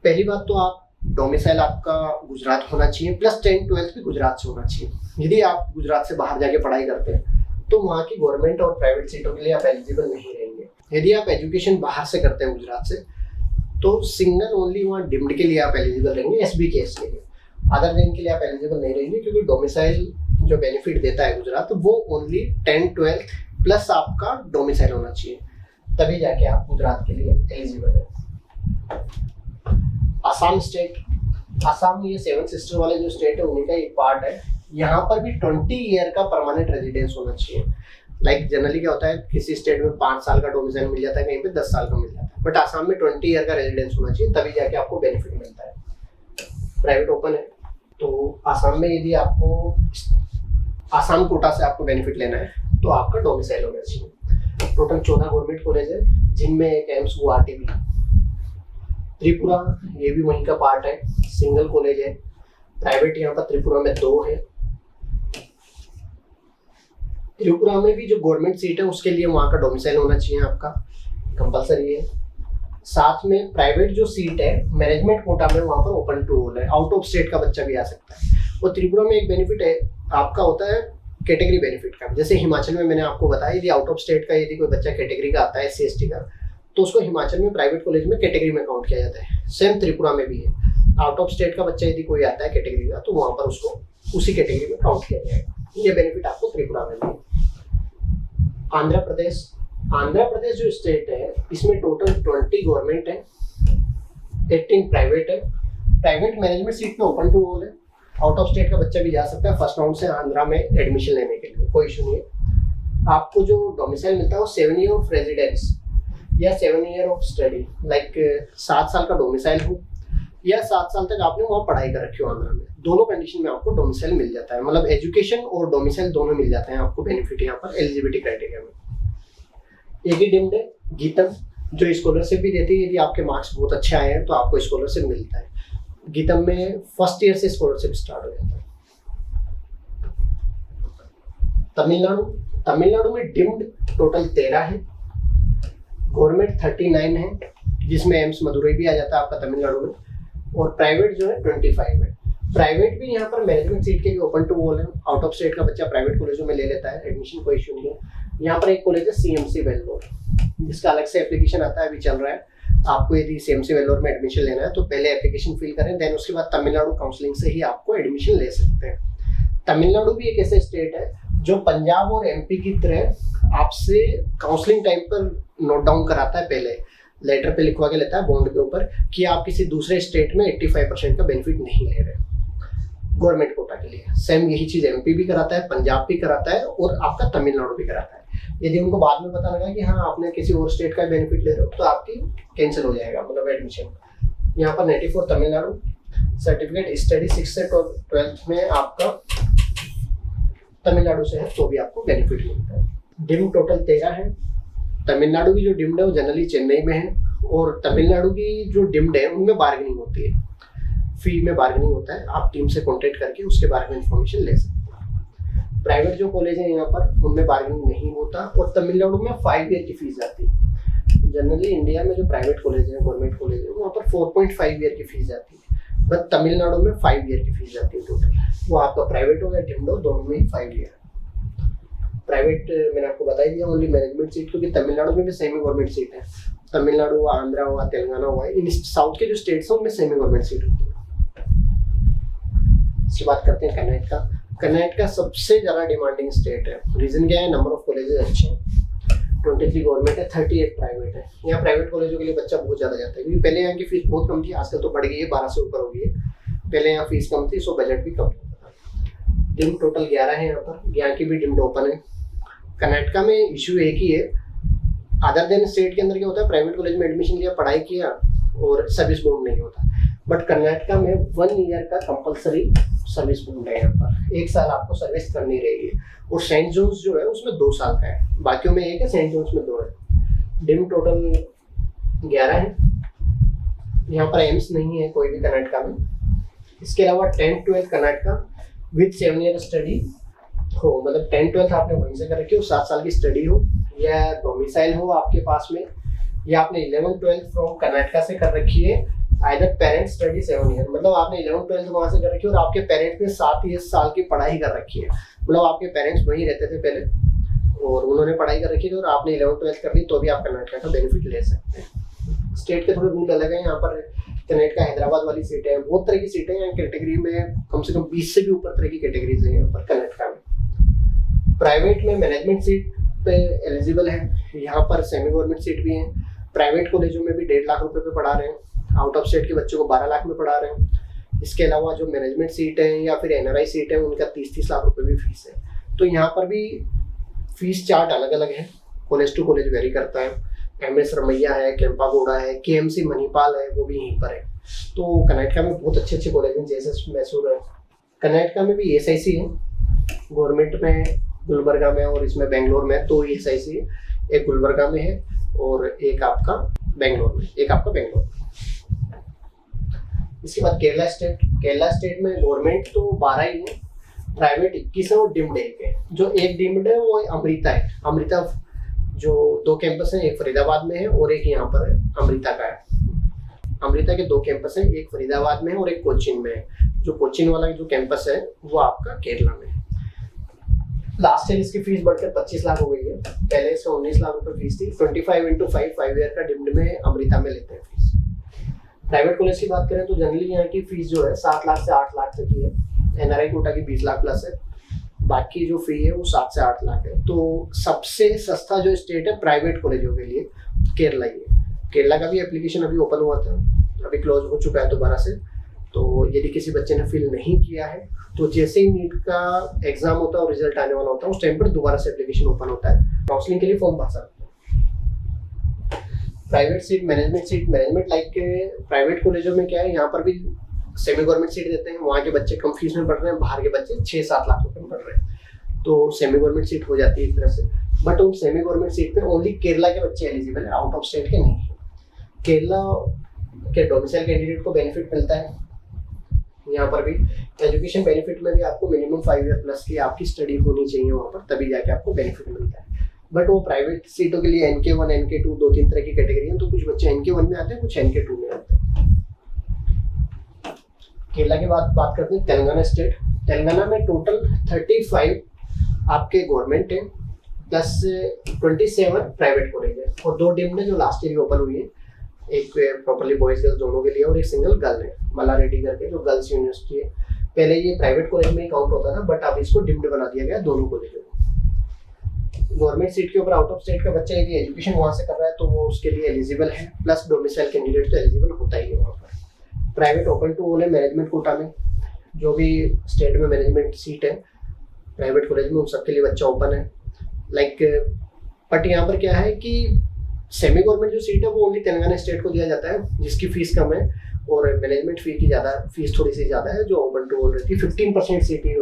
पहली बात तो आप डोमिसाइल आपका गुजरात होना चाहिए, प्लस 10th-12th भी गुजरात से होना चाहिए। यदि आप गुजरात से बाहर जाके पढ़ाई करते हैं तो वहाँ की गवर्नमेंट और प्राइवेट सीटों के लिए आप एलिजिबल नहीं रहेंगे। यदि आप एजुकेशन बाहर से करते हैं गुजरात से, तो सिंगल ओनली वहाँ डिम्ड के लिए आप एलिजिबल रहेंगे, एसबी केस के लिए। अदर देन के लिए आप एलिजिबल नहीं रहेंगे, क्योंकि डोमिसाइल जो बेनिफिट देता है गुजरात, वो ओनली 10-12 प्लस आपका डोमिसाइल होना चाहिए, तभी जाके आप गुजरात के लिए एलिजिबल है। आसाम स्टेट, आसाम ये 7 सिस्टर वाले जो स्टेट है उन्हीं का एक पार्ट है। यहाँ पर भी 20 ईयर का परमानेंट रेजिडेंस होना चाहिए। लाइक जनरली क्या होता है, किसी स्टेट में 5 साल का डोमिसाइल मिल जाता है, कहीं पे 10 साल का मिल जाता है, बट आसाम में 20 ईयर का रेजिडेंस होना चाहिए, तभी जाके आपको बेनिफिट मिलता है। प्राइवेट ओपन है, तो आसाम में यदि आपको आसाम कोटा से आपको बेनिफिट लेना है तो आपका डोमिसाइल होना चाहिए। टोटल 14 गवर्नमेंट कॉलेज है, जिनमें एक एम्स गुवाहाटी भी। त्रिपुरा ये भी वहीं का पार्ट है, सिंगल कॉलेज है। प्राइवेट यहाँ पर त्रिपुरा में 2 है। त्रिपुरा में भी जो गवर्नमेंट सीट है उसके लिए वहाँ का डोमिसाइल होना चाहिए, आपका कंपलसरी है। साथ में प्राइवेट जो सीट है मैनेजमेंट कोटा में, वहाँ पर ओपन टू ऑल है, आउट ऑफ स्टेट का बच्चा भी आ सकता है। और त्रिपुरा में एक बेनिफिट है आपका होता है कैटेगरी बेनिफिट का। जैसे हिमाचल में मैंने आपको बताया, यदि आउट ऑफ स्टेट का यदि कोई बच्चा कैटेगरी का आता है, SC/ST का, तो उसको हिमाचल में प्राइवेट कॉलेज में कैटेगरी में काउंट किया जाता है। सेम त्रिपुरा में भी है, आउट ऑफ स्टेट का बच्चा यदि कोई आता है कैटेगरी का, तो वहाँ पर उसको उसी कैटेगरी में काउंट किया जाएगा। ये बेनिफिट आपको त्रिपुरा में भी है। आंध्र प्रदेश, आंध्र प्रदेश जो स्टेट है इसमें टोटल 20 गवर्नमेंट है, 18 प्राइवेट है। प्राइवेट मैनेजमेंट सीट में ओपन टू ऑल है, आउट ऑफ स्टेट का बच्चा भी जा सकता है फर्स्ट राउंड से आंध्रा में एडमिशन लेने के लिए, कोई इशू नहीं है। आपको जो डोमिसाइल मिलता है वो 7 ईयर ऑफ रेजिडेंस या 7 ईयर ऑफ स्टडी, लाइक 7 साल का डोमिसाइल हो या 7 साल तक आपने वहाँ पढ़ाई कर रखी हो आंध्रा में, दोनों कंडीशन में आपको डोमिसाइल मिल जाता है। मतलब एजुकेशन और डोमिसाइल दोनों मिल जाते हैं आपको बेनिफिट यहाँ पर एलिजिबिलिटी क्राइटेरिया में। एक ही डिम्ड है गीतम, जो स्कॉलरशिप भी देती है, यदि आपके मार्क्स बहुत अच्छे आए हैं तो आपको स्कॉलरशिप मिलता है। गीतम में फर्स्ट ईयर से स्कॉलरशिप स्टार्ट हो जाता है। तमिलनाडु, तमिलनाडु में डिम्ड टोटल 13 है, गवर्नमेंट 39 है, जिसमें एम्स मदुरई भी आ जाता है आपका तमिलनाडु में, और प्राइवेट जो है 25 है। प्राइवेट भी यहाँ पर मैनेजमेंट सीट के लिए ओपन टू ऑल है, आउट ऑफ स्टेट का बच्चा प्राइवेट कॉलेजों में ले लेता है एडमिशन, कोई इशू नहीं है। यहाँ पर एक कॉलेज है CMC वेल्लोर, जिसका अलग से एप्लीकेशन आता है, अभी चल रहा है। आपको यदि CMC वेल्लोर में एडमिशन लेना है तो पहले एप्लीकेशन फिल करें, देन उसके बाद तमिलनाडु काउंसलिंग से ही आपको एडमिशन ले सकते हैं। तमिलनाडु भी एक ऐसा स्टेट है जो पंजाब और MP की तरह आपसे काउंसलिंग टाइम पर नोट डाउन कराता है, पहले लेटर पे लिखवा के लेता है बॉन्ड के ऊपर कि आप किसी दूसरे स्टेट में 85% का बेनिफिट नहीं ले रहे गवर्नमेंट कोटा के लिए। सेम यही चीज MP भी कराता है, पंजाब भी कराता है और आपका तमिलनाडु भी कराता है। यदि उनको बाद में पता लगा कि हाँ आपने किसी और स्टेट का बेनिफिट ले रहे हो तो आपकी कैंसिल हो जाएगा, मतलब एडमिशन। यहाँ पर 94 तमिलनाडु, सर्टिफिकेट स्टडी 6 से 12th में आपका तमिलनाडु से है तो भी आपको बेनिफिट मिलता है। डिम टोटल 13 है। तमिलनाडु की जो डिम्ड है वो जनरली चेन्नई में है, और तमिलनाडु की जो डिम्ड है उनमें बार्गेनिंग होती है, फी में बार्गेनिंग होता है, आप टीम से कॉन्टेक्ट करके उसके बारे में इंफॉर्मेशन ले सकते हैं। प्राइवेट जो कॉलेज है यहाँ पर उनमें बार्गेनिंग नहीं होता, और तमिलनाडु में 5 ईयर की फीस आती है। जनरली इंडिया में जो प्राइवेट कॉलेज है, गवर्नमेंट कॉलेज है, वहाँ पर 4.5 ईयर की फीस आती है, बट तमिलनाडु में 5 ईयर की फीस जाती है टोटल। वो आपका प्राइवेट हो या डिम्ड हो, दोनों में 5 ईयर। प्राइवेट मैंने आपको बता ही दिया ओनली मैनेजमेंट सीट, क्योंकि तमिलनाडु में भी सेमी गवर्नमेंट सीट है। तमिलनाडु हुआ, आंध्रा हुआ, तेलंगाना हुआ, इन साउथ के जो स्टेट्स हैं उनमें सेमी गवर्नमेंट सीट होती है। इसकी बात करते हैं कर्नाटक। कर्नाटक सबसे ज्यादा डिमांडिंग स्टेट है। रीजन क्या है? नंबर ऑफ कॉलेजेस अच्छे हैं, 23 गवर्नमेंट है, 38 प्राइवेट है। यहाँ प्राइवेट कॉलेजों के लिए बच्चा बहुत ज्यादा जाता है, क्योंकि पहले यहाँ की फीस बहुत कम थी, आजकल तो बढ़ गई है, 12 से ऊपर हो गई है। पहले यहाँ फीस कम थी, सो बजट भी कम था। डिम टोटल 11 है यहाँ पर, यहाँ की भी डिम्ड ओपन है। कर्नाटक में इशू एक ही है, अदर देन स्टेट के अंदर क्या होता है, प्राइवेट कॉलेज में एडमिशन लिया, पढ़ाई किया और सर्विस बॉन्ड नहीं होता, बट कर्नाटक में 1 ईयर का कंपलसरी सर्विस बॉन्ड है। यहाँ पर 1 साल आपको सर्विस करनी रहेगी, और सेंट जोन्स जो है उसमें 2 साल का है, बाकियों में 1 है, सेंट जोन्स में 2 है। डिम टोटल 11 है। यहाँ पर एम्स नहीं है कोई भी कर्नाटक में। इसके अलावा 10th-12th Karnataka with 7 year study हो, मतलब 10th-12th आपने वहीं से कर रखी हो, 7 साल की स्टडी हो, या डोमिसाइल हो आपके पास में, या आपने 11th-12th फ्रॉम कर्नाटक से कर रखी है। आइदर पेरेंट्स स्टडी 7 ईयर, मतलब आपने 11th-12th वहाँ से कर रखी है और आपके पेरेंट्स ने 7 साल की पढ़ाई कर रखी है, मतलब आपके पेरेंट्स वहीं रहते थे पहले और उन्होंने पढ़ाई कर रखी थी और आपने 11th-12th कर ली, तो भी आप कर्नाटक का बेनिफिट ले सकते हैं। स्टेट के थोड़े रूल अलग हैं। यहाँ पर कनेक्ट का हैदराबाद वाली सीटें हैं, बहुत तरह की सीटें हैं कैटेगरी में, कम से कम 20 से भी ऊपर तरह की कैटेगरीज हैं यहाँ पर कनेक्टा में। प्राइवेट में मैनेजमेंट सीट पे एलिजिबल है, यहाँ पर सेमी गवर्नमेंट सीट भी है। प्राइवेट कॉलेजों में भी 1.5 लाख रुपए पे पढ़ा रहे हैं, आउट ऑफ स्टेट के बच्चों को 12 लाख में पढ़ा रहे हैं। इसके अलावा जो मैनेजमेंट सीट है या फिर NRI सीट है उनका 30-30 लाख रुपए भी फीस है। तो यहाँ पर भी फीस चार्ट अलग अलग है, कॉलेज टू कॉलेज वेरी करता है। MS रमैया है, केम्पागोड़ा है, KMC मणिपाल है, वो भी यहीं पर है। तो कर्नाटका में बहुत अच्छे अच्छे कॉलेज हैं, जैसे मैसूर है। कर्नाटका में भी SIC है, गवर्नमेंट में गुलबर्गा में और इसमें बेंगलोर में 2 SIC है, एक गुलबर्गा में है और एक आपका बेंगलोर में, इसके बाद केरला स्टेट में गवर्नमेंट तो 12 ही है, प्राइवेट 21 है और डिम्ड 1 है। जो एक डिम्ड है वो अमृता है। अमृता जो 2 कैंपस हैं, एक फरीदाबाद में है और एक यहाँ पर अमृता का है। अमृता के 2 कैंपस हैं, एक फरीदाबाद में है और एक कोचीन में है। जो कोचीन वाला जो कैंपस है वो आपका केरला में है। लास्ट ईयर इसकी फीस बढ़कर 25 लाख हो गई है, पहले इसका 19 लाख रुपए फीस थी। 25 × 5 ईयर का डिम्ड में अमृता में लेते हैं फीस। प्राइवेट कॉलेज की बात करें तो जनरली यहाँ की फीस जो है 7 लाख से 8 लाख तक की है। NRI कोटा की 20 लाख प्लस है, बाकी जो फी है वो 7 से 8 लाख है। तो सबसे सस्ता जो स्टेट है प्राइवेट कॉलेजों के लिए केरला ही है। केरला का भी एप्लीकेशन अभी ओपन हुआ था, अभी क्लोज हो चुका है दोबारा से। तो यदि किसी बच्चे ने फिल नहीं किया है तो जैसे ही नीट का एग्जाम होता है और रिजल्ट आने वाला होता है उस टाइम पर दोबारा से एप्लीकेशन ओपन होता है, काउंसलिंग के लिए फॉर्म भर सकते हैं। प्राइवेट सीट, मैनेजमेंट लाइक के प्राइवेट कॉलेजों में क्या है, यहाँ पर भी सेमी गवर्नमेंट सीट देते हैं। वहाँ के बच्चे कम फीस में पढ़ रहे हैं, बाहर के बच्चे 6-7 लाख रुपए में पढ़ रहे हैं, तो सेमी गवर्नमेंट सीट हो जाती है एक तरह से। बट उन सेमी गवर्नमेंट सीट पे ओनली केरला के बच्चे एलिजिबल है, आउट ऑफ स्टेट के नहीं है। केरला के डोमिसाइल कैंडिडेट को बेनिफिट मिलता है। यहाँ पर भी एजुकेशन बेनिफिट में भी आपको मिनिमम 5 ईयर प्लस की आपकी स्टडी होनी चाहिए वहाँ पर, तभी जाके आपको बेनिफिट मिलता है। बट वो प्राइवेट सीटों के लिए NK1 NK2 2-3 तरह की कैटेगरी है, तो कुछ बच्चे NK1 में आते हैं, कुछ NK2 में आते हैं। केरला के बाद बात करते हैं तेलंगाना स्टेट। तेलंगाना में टोटल 35 आपके गवर्नमेंट है प्लस 27 प्राइवेट कॉलेज है और 2 डिम्ड है जो लास्ट ईयर ओपन हुई है। एक प्रॉपर्ली बॉयज गर्ल्स दोनों के लिए और एक सिंगल गर्ल है, मल्ला रेड्डी करके जो गर्ल्स यूनिवर्सिटी है। पहले ये प्राइवेट कॉलेज में ही काउंट होता था, बट अब इसको डिम्ड बना दिया गया दोनों कॉलेजों को। गवर्नमेंट सीट के ऊपर आउट ऑफ स्टेट का बच्चा यदि एजुकेशन वहाँ से कर रहा है तो वो उसके लिए एलिजिबल है, प्लस डोमिसाइल कैंडिडेट तो एलिजिबल होता ही है वहाँ पर। प्राइवेट ओपन टू ऑल है मैनेजमेंट कोटा में, जो भी स्टेट में मैनेजमेंट सीट है प्राइवेट कॉलेज में उन सबके लिए बच्चा ओपन है। लाइक बट यहाँ पर क्या है कि सेमी गवर्नमेंट जो सीट है वो ओनली तेलंगाना स्टेट को दिया जाता है, जिसकी फीस कम है और मैनेजमेंट फीस थोड़ी सी ज़्यादा है, जो ओपन टू ऑल रहती है। 15% सीट है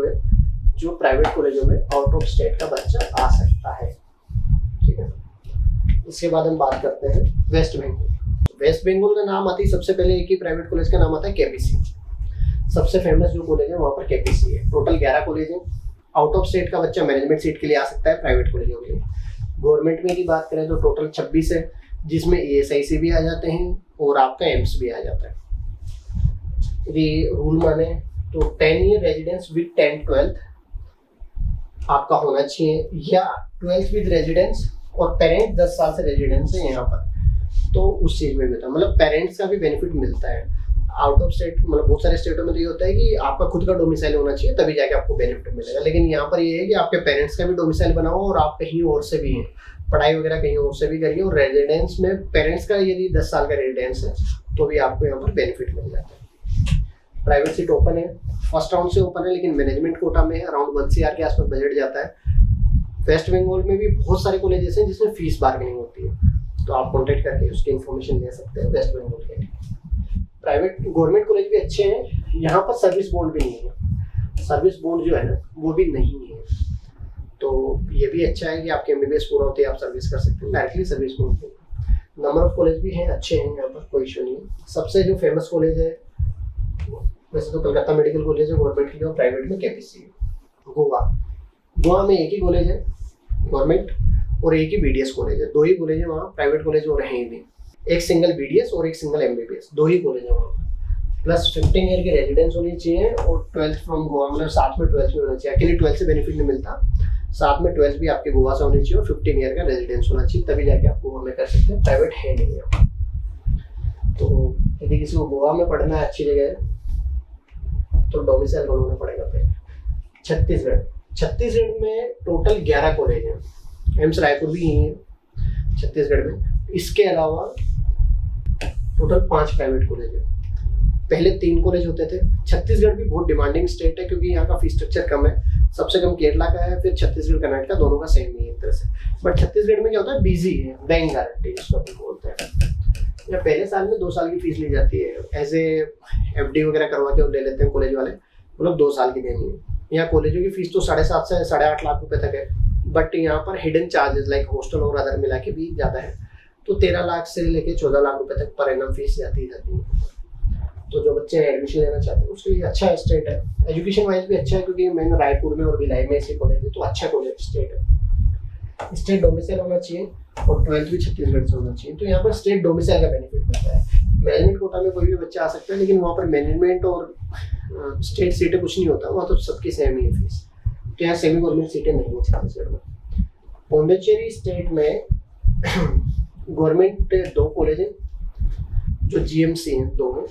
जो प्राइवेट कॉलेजों में आउट ऑफ स्टेट का बच्चा आ सकता है। ठीक है, इसके बाद हम बात करते हैं वेस्ट बंगाल। वेस्ट बंगाल का नाम आती है सबसे पहले एक ही प्राइवेट कॉलेज का नाम आता है KPC। सबसे फेमस जो कॉलेज है वहाँ पर KPC है। टोटल 11 कॉलेज है। आउट ऑफ स्टेट का बच्चा मैनेजमेंट सीट के लिए आ सकता है प्राइवेट कॉलेजों के लिए। गवर्नमेंट में की बात करें तो टोटल 26 है, जिसमें ESIC भी आ जाते हैं और आपका एम्स भी आ जाता है। यदि रूल माने तो 10 ईयर रेजिडेंस विद 10th-12th आपका होना चाहिए, या 12th विद रेजिडेंस और पेरेंट 10 साल से रेजिडेंस है यहाँ पर, तो उस चीज़ में भी होता है। मतलब पेरेंट्स का भी बेनिफिट मिलता है। आउट ऑफ स्टेट मतलब बहुत सारे स्टेटों में तो ये होता है कि आपका खुद का डोमिसाइल होना चाहिए तभी जाके आपको बेनिफिट मिलेगा, लेकिन यहाँ पर ये है कि आपके पेरेंट्स का भी डोमिसाइल बनाओ और आप कहीं और से भी हैं, पढ़ाई वगैरह कहीं और से भी करिए, और रेजिडेंस में पेरेंट्स का यदि 10 साल का रेजिडेंस है तो भी आपको यहाँ पर बेनिफिट मिल जाता है। प्राइवेट सीट ओपन है, फर्स्ट राउंड से ओपन है, लेकिन मैनेजमेंट कोटा में अराउंड 1 CR के आसपास बजट जाता है। वेस्ट बंगाल में भी बहुत सारे कॉलेजेस हैं जिसमें फीस बार्गेनिंग होती है, तो आप कॉन्टेक्ट करके उसकी इन्फॉर्मेशन ले सकते हैं वेस्ट बंगाल के लिए। प्राइवेट गवर्नमेंट कॉलेज भी अच्छे हैं, यहाँ पर सर्विस बॉन्ड भी नहीं है। सर्विस बॉन्ड जो है ना वो भी नहीं है, तो ये भी अच्छा है कि आपके MBBS पूरा होते हैं आप सर्विस कर सकते हैं डायरेक्टली सर्विस बॉन्ड पे। नंबर ऑफ कॉलेज भी हैं, अच्छे हैं, यहाँ पर कोई इशू नहीं है। सबसे जो फेमस कॉलेज है वैसे तो कलकत्ता मेडिकल कॉलेज है गवर्नमेंट की, और प्राइवेट में KPC है। गोवा में एक ही कॉलेज है गवर्नमेंट और एक ही BDS कॉलेज है, 2 ही कॉलेज है वहाँ, प्राइवेट कॉलेज और हैं ही नहीं। एक सिंगल BDS और एक सिंगल MBBS, 2 ही कॉलेज है वहाँ। प्लस 15 ईयर की रेजिडेंस होनी चाहिए और 12th फ्रॉम गोवा, मतलब साथ में 12th भी होना चाहिए। अकेले 12th से बेनिफिट नहीं मिलता, साथ में 12th भी आपके गोवा से होनी चाहिए और 15 ईयर का रेजिडेंस होना चाहिए, तभी जाके आप गोवा में कर सकते हैं। प्राइवेट है नहीं है। तो यदि किसी को गोवा में पढ़ना है अच्छी जगह तो डोमिसाइल बनाना पड़ेगा पहले। छत्तीसगढ़ में टोटल 11 कॉलेज हैं, एम्स रायपुर भी यही है छत्तीसगढ़ में। इसके अलावा टोटल 5 प्राइवेट कॉलेज हैं। पहले 3 कॉलेज होते थे। छत्तीसगढ़ भी बहुत डिमांडिंग स्टेट है क्योंकि यहाँ का फीस स्ट्रक्चर कम है। सबसे कम केरला का है, फिर छत्तीसगढ़ कर्नाटक दोनों का सेम ही है एक तरह से। बट छत्तीसगढ़ में क्या होता है, बिजी है, बैंक गारंटी इसको अपन बोलते हैं। या पहले साल में 2 साल की फीस ली जाती है, ऐसे एफडी वगैरह करवा के ले लेते हैं कॉलेज वाले, मतलब 2 साल की देनी है। यहाँ कॉलेजों की फीस तो 7.5 से 8.5 लाख रुपए तक है। बट यहाँ पर हिडन चार्जेस लाइक हॉस्टल और अदर मिला के भी ज़्यादा है, तो 13 लाख से लेके 14 लाख रुपए तक पर एनम फीस जाती है। तो जो बच्चे एडमिशन लेना चाहते हैं उसके लिए अच्छा स्टेट है। एजुकेशन वाइज भी अच्छा है क्योंकि मैंने रायपुर में और भिलाई में ऐसे कॉलेज है, तो अच्छा कॉलेज स्टेट है। स्टेट डोमिसाइल होना चाहिए और 12th भी छत्तीसगढ़ से होना चाहिए। तो यहाँ पर स्टेट डोमिसाइल का बेनिफिट मिलता है। मैनेजमेंट कोटा में कोई भी बच्चा आ सकता है, लेकिन वहाँ पर मैनेजमेंट और स्टेट सीटें कुछ नहीं होता, वहाँ तो सबकी सेम ही है फीस। तो यहाँ सेमी गवर्नमेंट सीटें नहीं है छत्तीसगढ़ में। पौंडीचेरी स्टेट में गवर्नमेंट 2 कॉलेज हैं जो जीएमसी हैं, 2 हैं।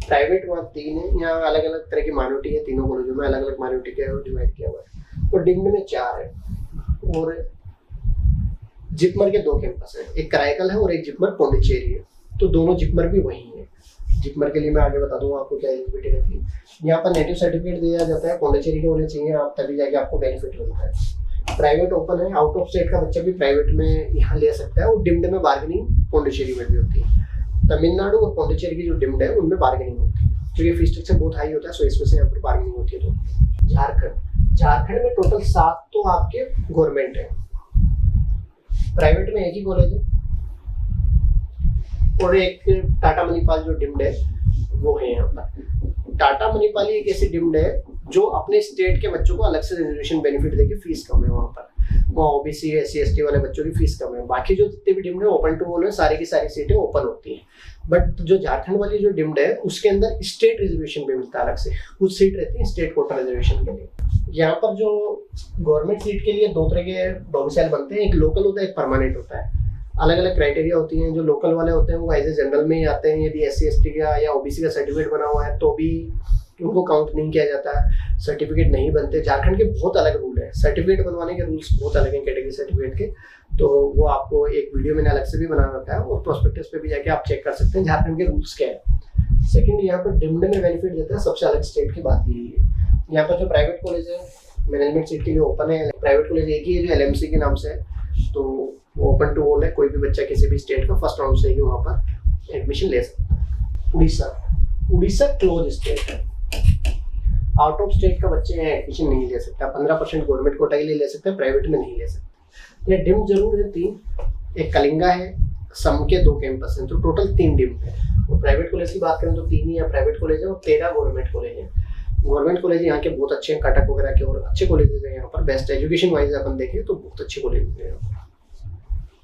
प्राइवेट वहाँ 3 है। यहाँ अलग अलग तरह की माइनॉरिटी है, तीनों कॉलेजों में अलग अलग माइनॉरिटी के डिवाइड किया हुआ है। और डिम्ड में 4 है और जिपमर के 2 कैंपस है, एक कराईकल है और एक जिपमर पौंडीचेरी है। तो दोनों जिपमर भी वही है। जिपमर के लिए मैं आगे बता दूंगा आपको क्या एलिजिबिलिटी रहती है। यहाँ पर नेटिव सर्टिफिकेट दिया जाता है, पौंडीचेरी के होने चाहिए आप, तभी जाके आपको बेनिफिट मिलता है। प्राइवेट ओपन है, आउट ऑफ स्टेट का बच्चा भी प्राइवेट में यहाँ ले सकता है। और डिम्ड में बार्गेनिंग पौंडीचेरी में भी होती है। तमिलनाडु और पौंडीचेरी की जो डिम्ड है उनमें बार्गेनिंग होती है क्योंकि फीस स्ट्रक्चर बहुत हाई होता है, सो इसमें से यहाँ पर बार्गेनिंग होती है। तो झारखंड में टोटल 7 तो आपके गवर्नमेंट है, प्राइवेट में 1 ही कॉलेज है और एक टाटा मणिपाल जो डिम्ड है वो है यहाँ पर। टाटा मणिपाली एक ऐसी डिम्ड है जो अपने स्टेट के बच्चों को अलग से रिजर्वेशन बेनिफिट देके फीस कम है। वहाँ पर ओबीसी SC ST वाले बच्चों की फीस कम है। बाकी जो जितने भी डिम्ड है ओपन टू ऑल है, सारी की सारी सीटें ओपन होती हैं। बट जो झारखंड वाली जो डिम्ड है उसके अंदर स्टेट रिजर्वेशन भी मिलता है अलग से, कुछ सीट रहती है स्टेट कोटा रिजर्वेशन के लिए। यहाँ पर जो गवर्नमेंट सीट के लिए 2 तरह के डोमिसाइल बनते हैं, एक लोकल होता है, एक परमानेंट होता है। अलग अलग क्राइटेरिया होती हैं। जो लोकल वाले होते हैं वो एज ए जनरल में ही आते हैं। यदि SC ST का या OBC का सर्टिफिकेट बना हुआ है तो भी उनको काउंट नहीं किया जाता है, सर्टिफिकेट नहीं बनते। झारखंड के बहुत अलग रूल है, सर्टिफिकेट बनवाने के रूल्स बहुत अलग हैं कैटेगरी सर्टिफिकेट के। तो वो आपको एक वीडियो मैंने अलग से भी बना रखा है और प्रोस्पेक्टस पे भी जाके आप चेक कर सकते हैं झारखंड के रूल्स क्या है। सेकंड, यहाँ पर डिम्ड में बेनिफिट देता है सबसे अलग स्टेट की बात यही है। यहाँ पर जो प्राइवेट कॉलेज है मैनेजमेंट सीट के लिए ओपन है। प्राइवेट कॉलेज एक ही है जो LMC के नाम से है, तो वो ओपन टू ऑल है। कोई भी बच्चा किसी भी स्टेट का फर्स्ट राउंड से ही वहाँ पर एडमिशन ले सकता है। उड़ीसा क्लोज स्टेट है, आउट ऑफ स्टेट का बच्चे यहाँ एडमिशन नहीं ले सकता। 15% गवर्नमेंट कोटा के लिए ले सकते हैं, प्राइवेट में नहीं ले सकते। ये डिम जरूर है 3, एक कलिंगा है, सम के 2 कैंपस हैं, तो टोटल 3 डिम है। और प्राइवेट कॉलेज की बात करें तो 3 ही यहाँ प्राइवेट कॉलेज है और 13 गवर्नमेंट कॉलेज है। गवर्नमेंट कॉलेज यहाँ के बहुत अच्छे हैं, कटक वगैरह के, और अच्छे कॉलेजेस हैं यहाँ पर। बेस्ट एजुकेशन वाइज अपन देखें तो बहुत अच्छे कॉलेजेस हैं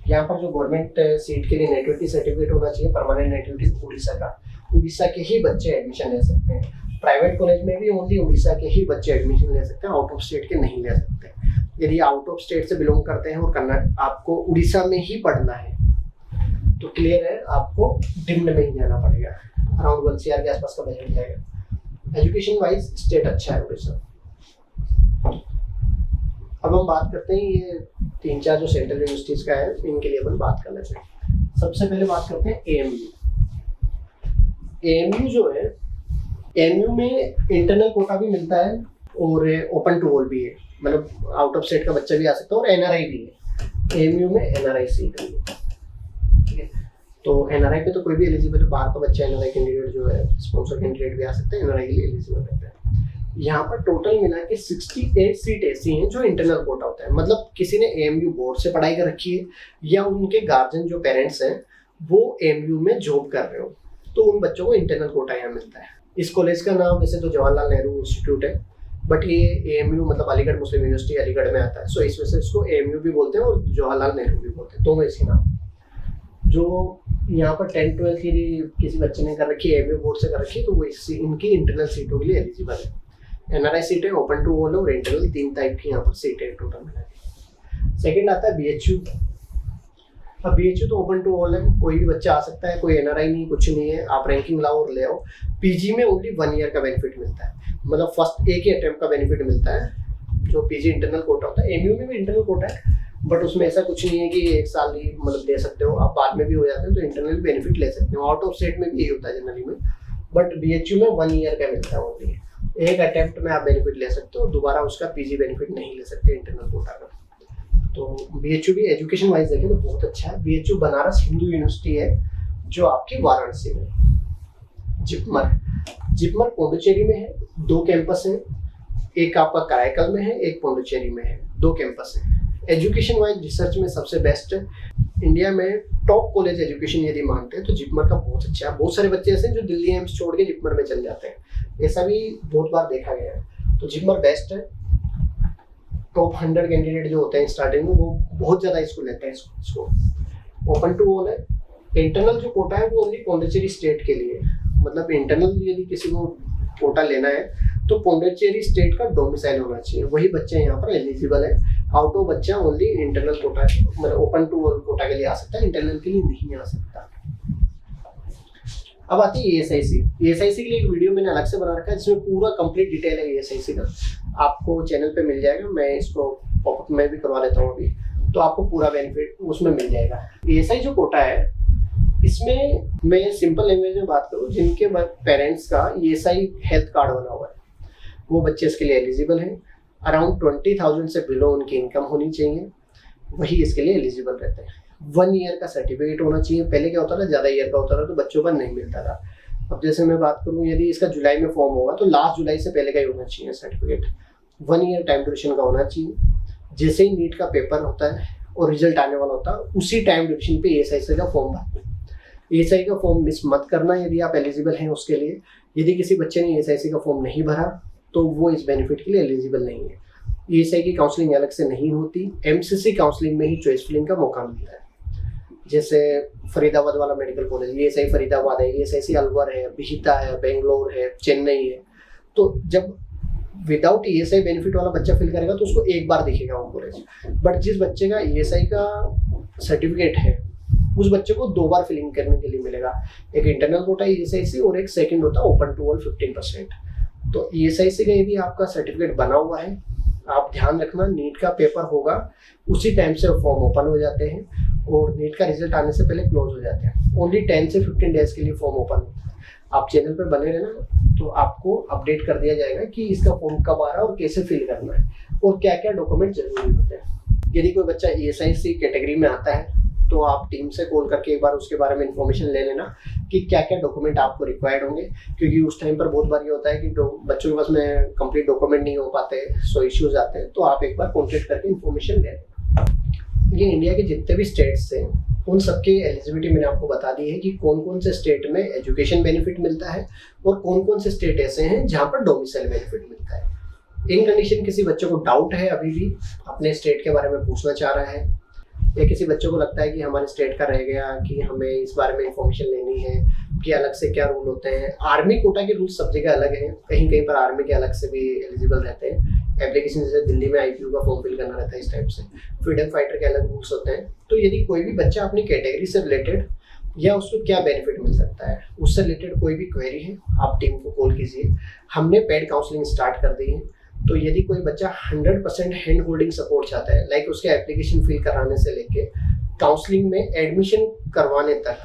यहाँ पर। जो गवर्नमेंट सीट के लिए नेटिविटी सर्टिफिकेट होना चाहिए, परमानेंट नेटिविटी उड़ीसा का, उड़ीसा के ही बच्चे एडमिशन ले सकते हैं। प्राइवेट कॉलेज में भी ओनली उड़ीसा के ही बच्चे एडमिशन ले सकते हैं, आउट ऑफ स्टेट के नहीं ले सकते। यदि आउट ऑफ स्टेट से बिलोंग करते हैं और कर्नाटक आपको उड़ीसा में ही पढ़ना है तो क्लियर है आपको डिम्ड में ही जाना पड़ेगा। अराउंड 1 CR के आसपास का बजट जाएगा। एजुकेशन वाइज स्टेट अच्छा है उड़ीसा। अब हम बात करते हैं ये 3-4 जो सेंट्रल यूनिवर्सिटीज का है इनके लिए अपन बात करना चाहिए। सबसे पहले बात करते हैं AMU। AMU जो है, AMU में इंटरनल कोटा भी मिलता है और ओपन टू ऑल भी है, मतलब आउट ऑफ स्टेट का बच्चा भी आ सकता है, और NRI भी है। AMU में NRI सीट है, ठीक है। तो NRI पे तो कोई भी एलिजिबल है, बाहर का बच्चा NRI कैंडिडेट जो है, स्पॉन्सर कैंडिडेट भी आ सकते हैं, NRI के लिए एलिजिबल रहता है। यहाँ पर टोटल मिला के 68 सीट ऐसी हैं जो इंटरनल कोटा होता है, मतलब किसी ने AMU बोर्ड से पढ़ाई कर रखी है या उनके गार्जियन जो पेरेंट्स हैं वो AMU में जॉब कर रहे हो, तो उन बच्चों को इंटरनल कोटा यहाँ मिलता है। इस कॉलेज का नाम वैसे तो जवाहरलाल नेहरू इंस्टीट्यूट है, बट ये AMU मतलब अलीगढ़ मुस्लिम यूनिवर्सिटी अलीगढ़ में आता है, सो इस वजह से इसको AMU भी बोलते हैं और जवाहरलाल नेहरू भी बोलते हैं, दोनों इसके नाम। जो यहाँ पर 10-12 की किसी बच्चे ने कर रखी है AMU बोर्ड से कर रखी है, तो वो इनकी इंटरनल सीटों के लिए एलिजिबल है। NRI सीटें ओपन टू ऑल और इंटरनल 3 टाइप की यहाँ पर सीटें टोटल मिला के। सेकेंड आता है BHU। अब BHU तो ओपन टू ऑल है, कोई भी बच्चा आ सकता है, कोई NRI नहीं, कुछ नहीं है, आप रैंकिंग लाओ और ले आओ। PG में ओनली 1 ईयर का बेनिफिट मिलता है, मतलब फर्स्ट एक ही अटेम्प्ट का बेनिफिट मिलता है, जो PG इंटरनल कोटा होता है। MU में भी इंटरनल कोटा है, बट उसमें ऐसा कुछ नहीं है कि 1 साल ही मतलब दे सकते हो, आप बाद में भी हो जाते हो तो इंटरनल बेनिफिट ले सकते हो। आउट ऑफ स्टेट में भी यही होता है जनरली में, बट BHU में 1 ईयर का मिलता है ओनली, एक अटेम्प्ट में आप बेनिफिट ले सकते हो, दोबारा उसका PG बेनिफिट नहीं ले सकते इंटरनल कोटा का। तो BHU भी एजुकेशन वाइज देखें तो बहुत अच्छा है। BHU बनारस हिंदू यूनिवर्सिटी है जो आपकी वाराणसी में। जिपमर पौंडुचेरी में है, 2 कैंपस हैं, एक आपका कराईकल में है, एक पौंडुचेरी में है, 2 कैंपस हैं। एजुकेशन वाइज रिसर्च में सबसे बेस्ट है इंडिया में, टॉप कॉलेज एजुकेशन यदि मानते हैं तो जिपमर का बहुत अच्छा है। बहुत सारे बच्चे ऐसे हैं जो दिल्ली एम्स छोड़ के जिपमर में चल जाते हैं, ऐसा भी बहुत बार देखा गया है। तो जिपमर बेस्ट है। टॉप 100 कैंडिडेट जो होते हैं स्टार्टिंग में वो बहुत ज़्यादा इसको लेते हैं इसको। ओपन टू ऑल है। इंटरनल जो कोटा है वो ओनली पौंडुचेरी स्टेट के लिए, मतलब इंटरनल यदि किसी को कोटा लेना है तो पौंडुचेरी स्टेट का डोमिसाइल होना चाहिए, वही बच्चे यहाँ पर एलिजिबल है। आउट ऑफ बच्चा ओनली इंटरनल कोटा मतलब ओपन टू ऑल कोटा के लिए आ सकता है, इंटरनल के लिए नहीं आ सकता। अब आती है ESIC। ESIC के लिए एक वीडियो मैंने अलग से बना रखा है जिसमें पूरा कंप्लीट डिटेल है ESIC का, आपको चैनल पे मिल जाएगा, मैं इसको पॉपअप में भी करवा लेता हूँ अभी, तो आपको पूरा बेनिफिट उसमें मिल जाएगा। ESI जो कोटा है इसमें मैं सिंपल लैंग्वेज में बात करूँ, जिनके पेरेंट्स का ESI हेल्थ कार्ड बना हुआ है वो बच्चे इसके लिए एलिजिबल हैं। अराउंड 20,000 से बिलो उनकी इनकम होनी चाहिए, वही इसके लिए एलिजिबल रहते हैं। 1 ईयर का सर्टिफिकेट होना चाहिए। पहले क्या होता था, ज़्यादा ईयर का होता था तो बच्चों का नहीं मिलता था। अब जैसे मैं बात करूँ, यदि इसका जुलाई में फॉर्म होगा तो लास्ट जुलाई से पहले का ही होना चाहिए सर्टिफिकेट। 1 ईयर टाइम ड्यूरेशन का होना चाहिए। जैसे ही नीट का पेपर होता है और रिजल्ट आने वाला होता है उसी टाइम ड्यूरेशन पे ESIC का फॉर्म भरना है। ESI का फॉर्म मिस मत करना यदि आप एलिजिबल हैं उसके लिए। यदि किसी बच्चे ने ESIC का फॉर्म नहीं भरा तो वो इस बेनिफिट के लिए एलिजिबल नहीं है। ESI की काउंसलिंग अलग से नहीं होती, MCC काउंसलिंग में ही चॉइस फिलिंग का मौका मिलता है। जैसे फरीदाबाद वाला मेडिकल कॉलेज, ESI फरीदाबाद है, ESIC अलवर है, बिहिता है, बेंगलोर है, चेन्नई है। तो जब विदाउट ESI बेनिफिट वाला बच्चा फिल करेगा तो उसको एक बार दिखेगा वो कॉलेज, बट जिस बच्चे का ESI का सर्टिफिकेट है उस बच्चे को 2 बार फिलिंग करने के लिए मिलेगा। एक इंटरनल कोटा ESIC और एक सेकंड होता है ओपन टू ऑल 15%। तो ESIC का यदि आपका सर्टिफिकेट बना हुआ है, आप ध्यान रखना नीट का पेपर होगा उसी टाइम से फॉर्म ओपन हो जाते हैं और नीट का रिजल्ट आने से पहले क्लोज हो जाते हैं। ओनली 10 से 15 डेज के लिए फॉर्म ओपन होता है। आप चैनल पर बने रहना तो आपको अपडेट कर दिया जाएगा कि इसका फॉर्म कब आ रहा है और कैसे फिल करना है और क्या क्या डॉक्यूमेंट जरूरी होते हैं। यदि कोई बच्चा ESIC कैटेगरी में आता है तो आप टीम से कॉल करके एक बार उसके बारे में इंफॉर्मेशन ले लेना कि क्या क्या डॉक्यूमेंट आपको रिक्वायर्ड होंगे, क्योंकि उस टाइम पर बहुत बार ये होता है कि बच्चों के पास में कंप्लीट डॉक्यूमेंट नहीं हो पाते, सो इश्यूज आते हैं। तो आप एक बार कॉन्टेक्ट करके इंफॉर्मेशन ले लेना। ये इंडिया के जितने भी स्टेट्स हैं उन सबकी एलिजिबिलिटी मैंने आपको बता दी है कि कौन कौन से स्टेट में एजुकेशन बेनिफिट मिलता है और कौन कौन से स्टेट ऐसे हैं जहाँ पर डोमिसाइल बेनिफिट मिलता है। इन कंडीशन किसी बच्चे को डाउट है, अभी भी अपने स्टेट के बारे में पूछना चाह रहा है, या किसी बच्चे को लगता है कि हमारे स्टेट का रह गया, कि हमें इस बारे में इंफॉर्मेशन लेनी है कि अलग से क्या रूल होते हैं। आर्मी कोटा के रूल सब जगह अलग हैं, कहीं कहीं पर आर्मी के अलग से भी एलिजिबल रहते हैं। एप्लीकेशन जैसे दिल्ली में IPU का फॉर्म फिल करना रहता है इस टाइप से, फ्रीडम फाइटर के अलग रूल्स होते हैं। तो यदि कोई भी बच्चा अपनी कैटेगरी से रिलेटेड या उसको क्या बेनिफिट मिल सकता है उससे रिलेटेड कोई भी क्वेरी है, आप टीम को कॉल कीजिए। हमने पेड काउंसलिंग स्टार्ट कर दी है, तो यदि कोई बच्चा 100% हैंड होल्डिंग सपोर्ट चाहता है, लाइक उसके एप्लीकेशन फिल कराने से लेके काउंसलिंग में एडमिशन करवाने तक,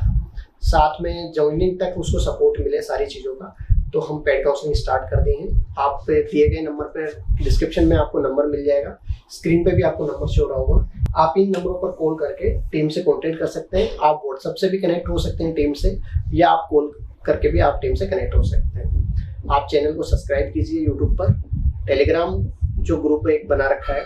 साथ में ज्वाइनिंग तक उसको सपोर्ट मिले सारी चीज़ों का, तो हम पेड काउंसलिंग स्टार्ट कर दिए हैं। आप दिए गए नंबर पर डिस्क्रिप्शन में आपको नंबर मिल जाएगा, स्क्रीन पे भी आपको नंबर शो रहा होगा। आप इन नंबरों पर कॉल करके टीम से कॉन्टेक्ट कर सकते हैं। आप व्हाट्सएप से भी कनेक्ट हो सकते हैं टीम से, या आप कॉल करके भी आप टीम से कनेक्ट हो सकते हैं। आप चैनल को सब्सक्राइब कीजिए यूट्यूब पर। टेलीग्राम जो ग्रुप एक बना रखा है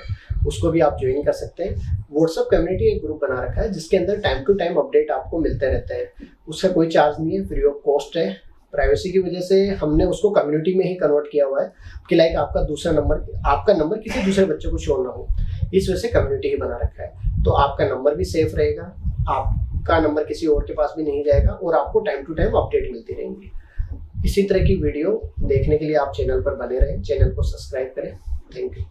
उसको भी आप ज्वाइन कर सकते हैं। व्हाट्सएप कम्युनिटी एक ग्रुप बना रखा है जिसके अंदर टाइम टू टाइम अपडेट आपको मिलते रहते हैं। उसका कोई चार्ज नहीं है, फ्री ऑफ कॉस्ट है। प्राइवेसी की वजह से हमने उसको कम्युनिटी में ही कन्वर्ट किया हुआ है कि लाइक आपका नंबर किसी दूसरे बच्चे को शो ना हो, इस वजह से कम्युनिटी ही बना रखा है। तो आपका नंबर भी सेफ रहेगा, आपका नंबर किसी और के पास भी नहीं जाएगा और आपको टाइम टू टाइम अपडेट मिलती रहेंगी। इसी तरह की वीडियो देखने के लिए आप चैनल पर बने रहें, चैनल को सब्सक्राइब करें। Thank you.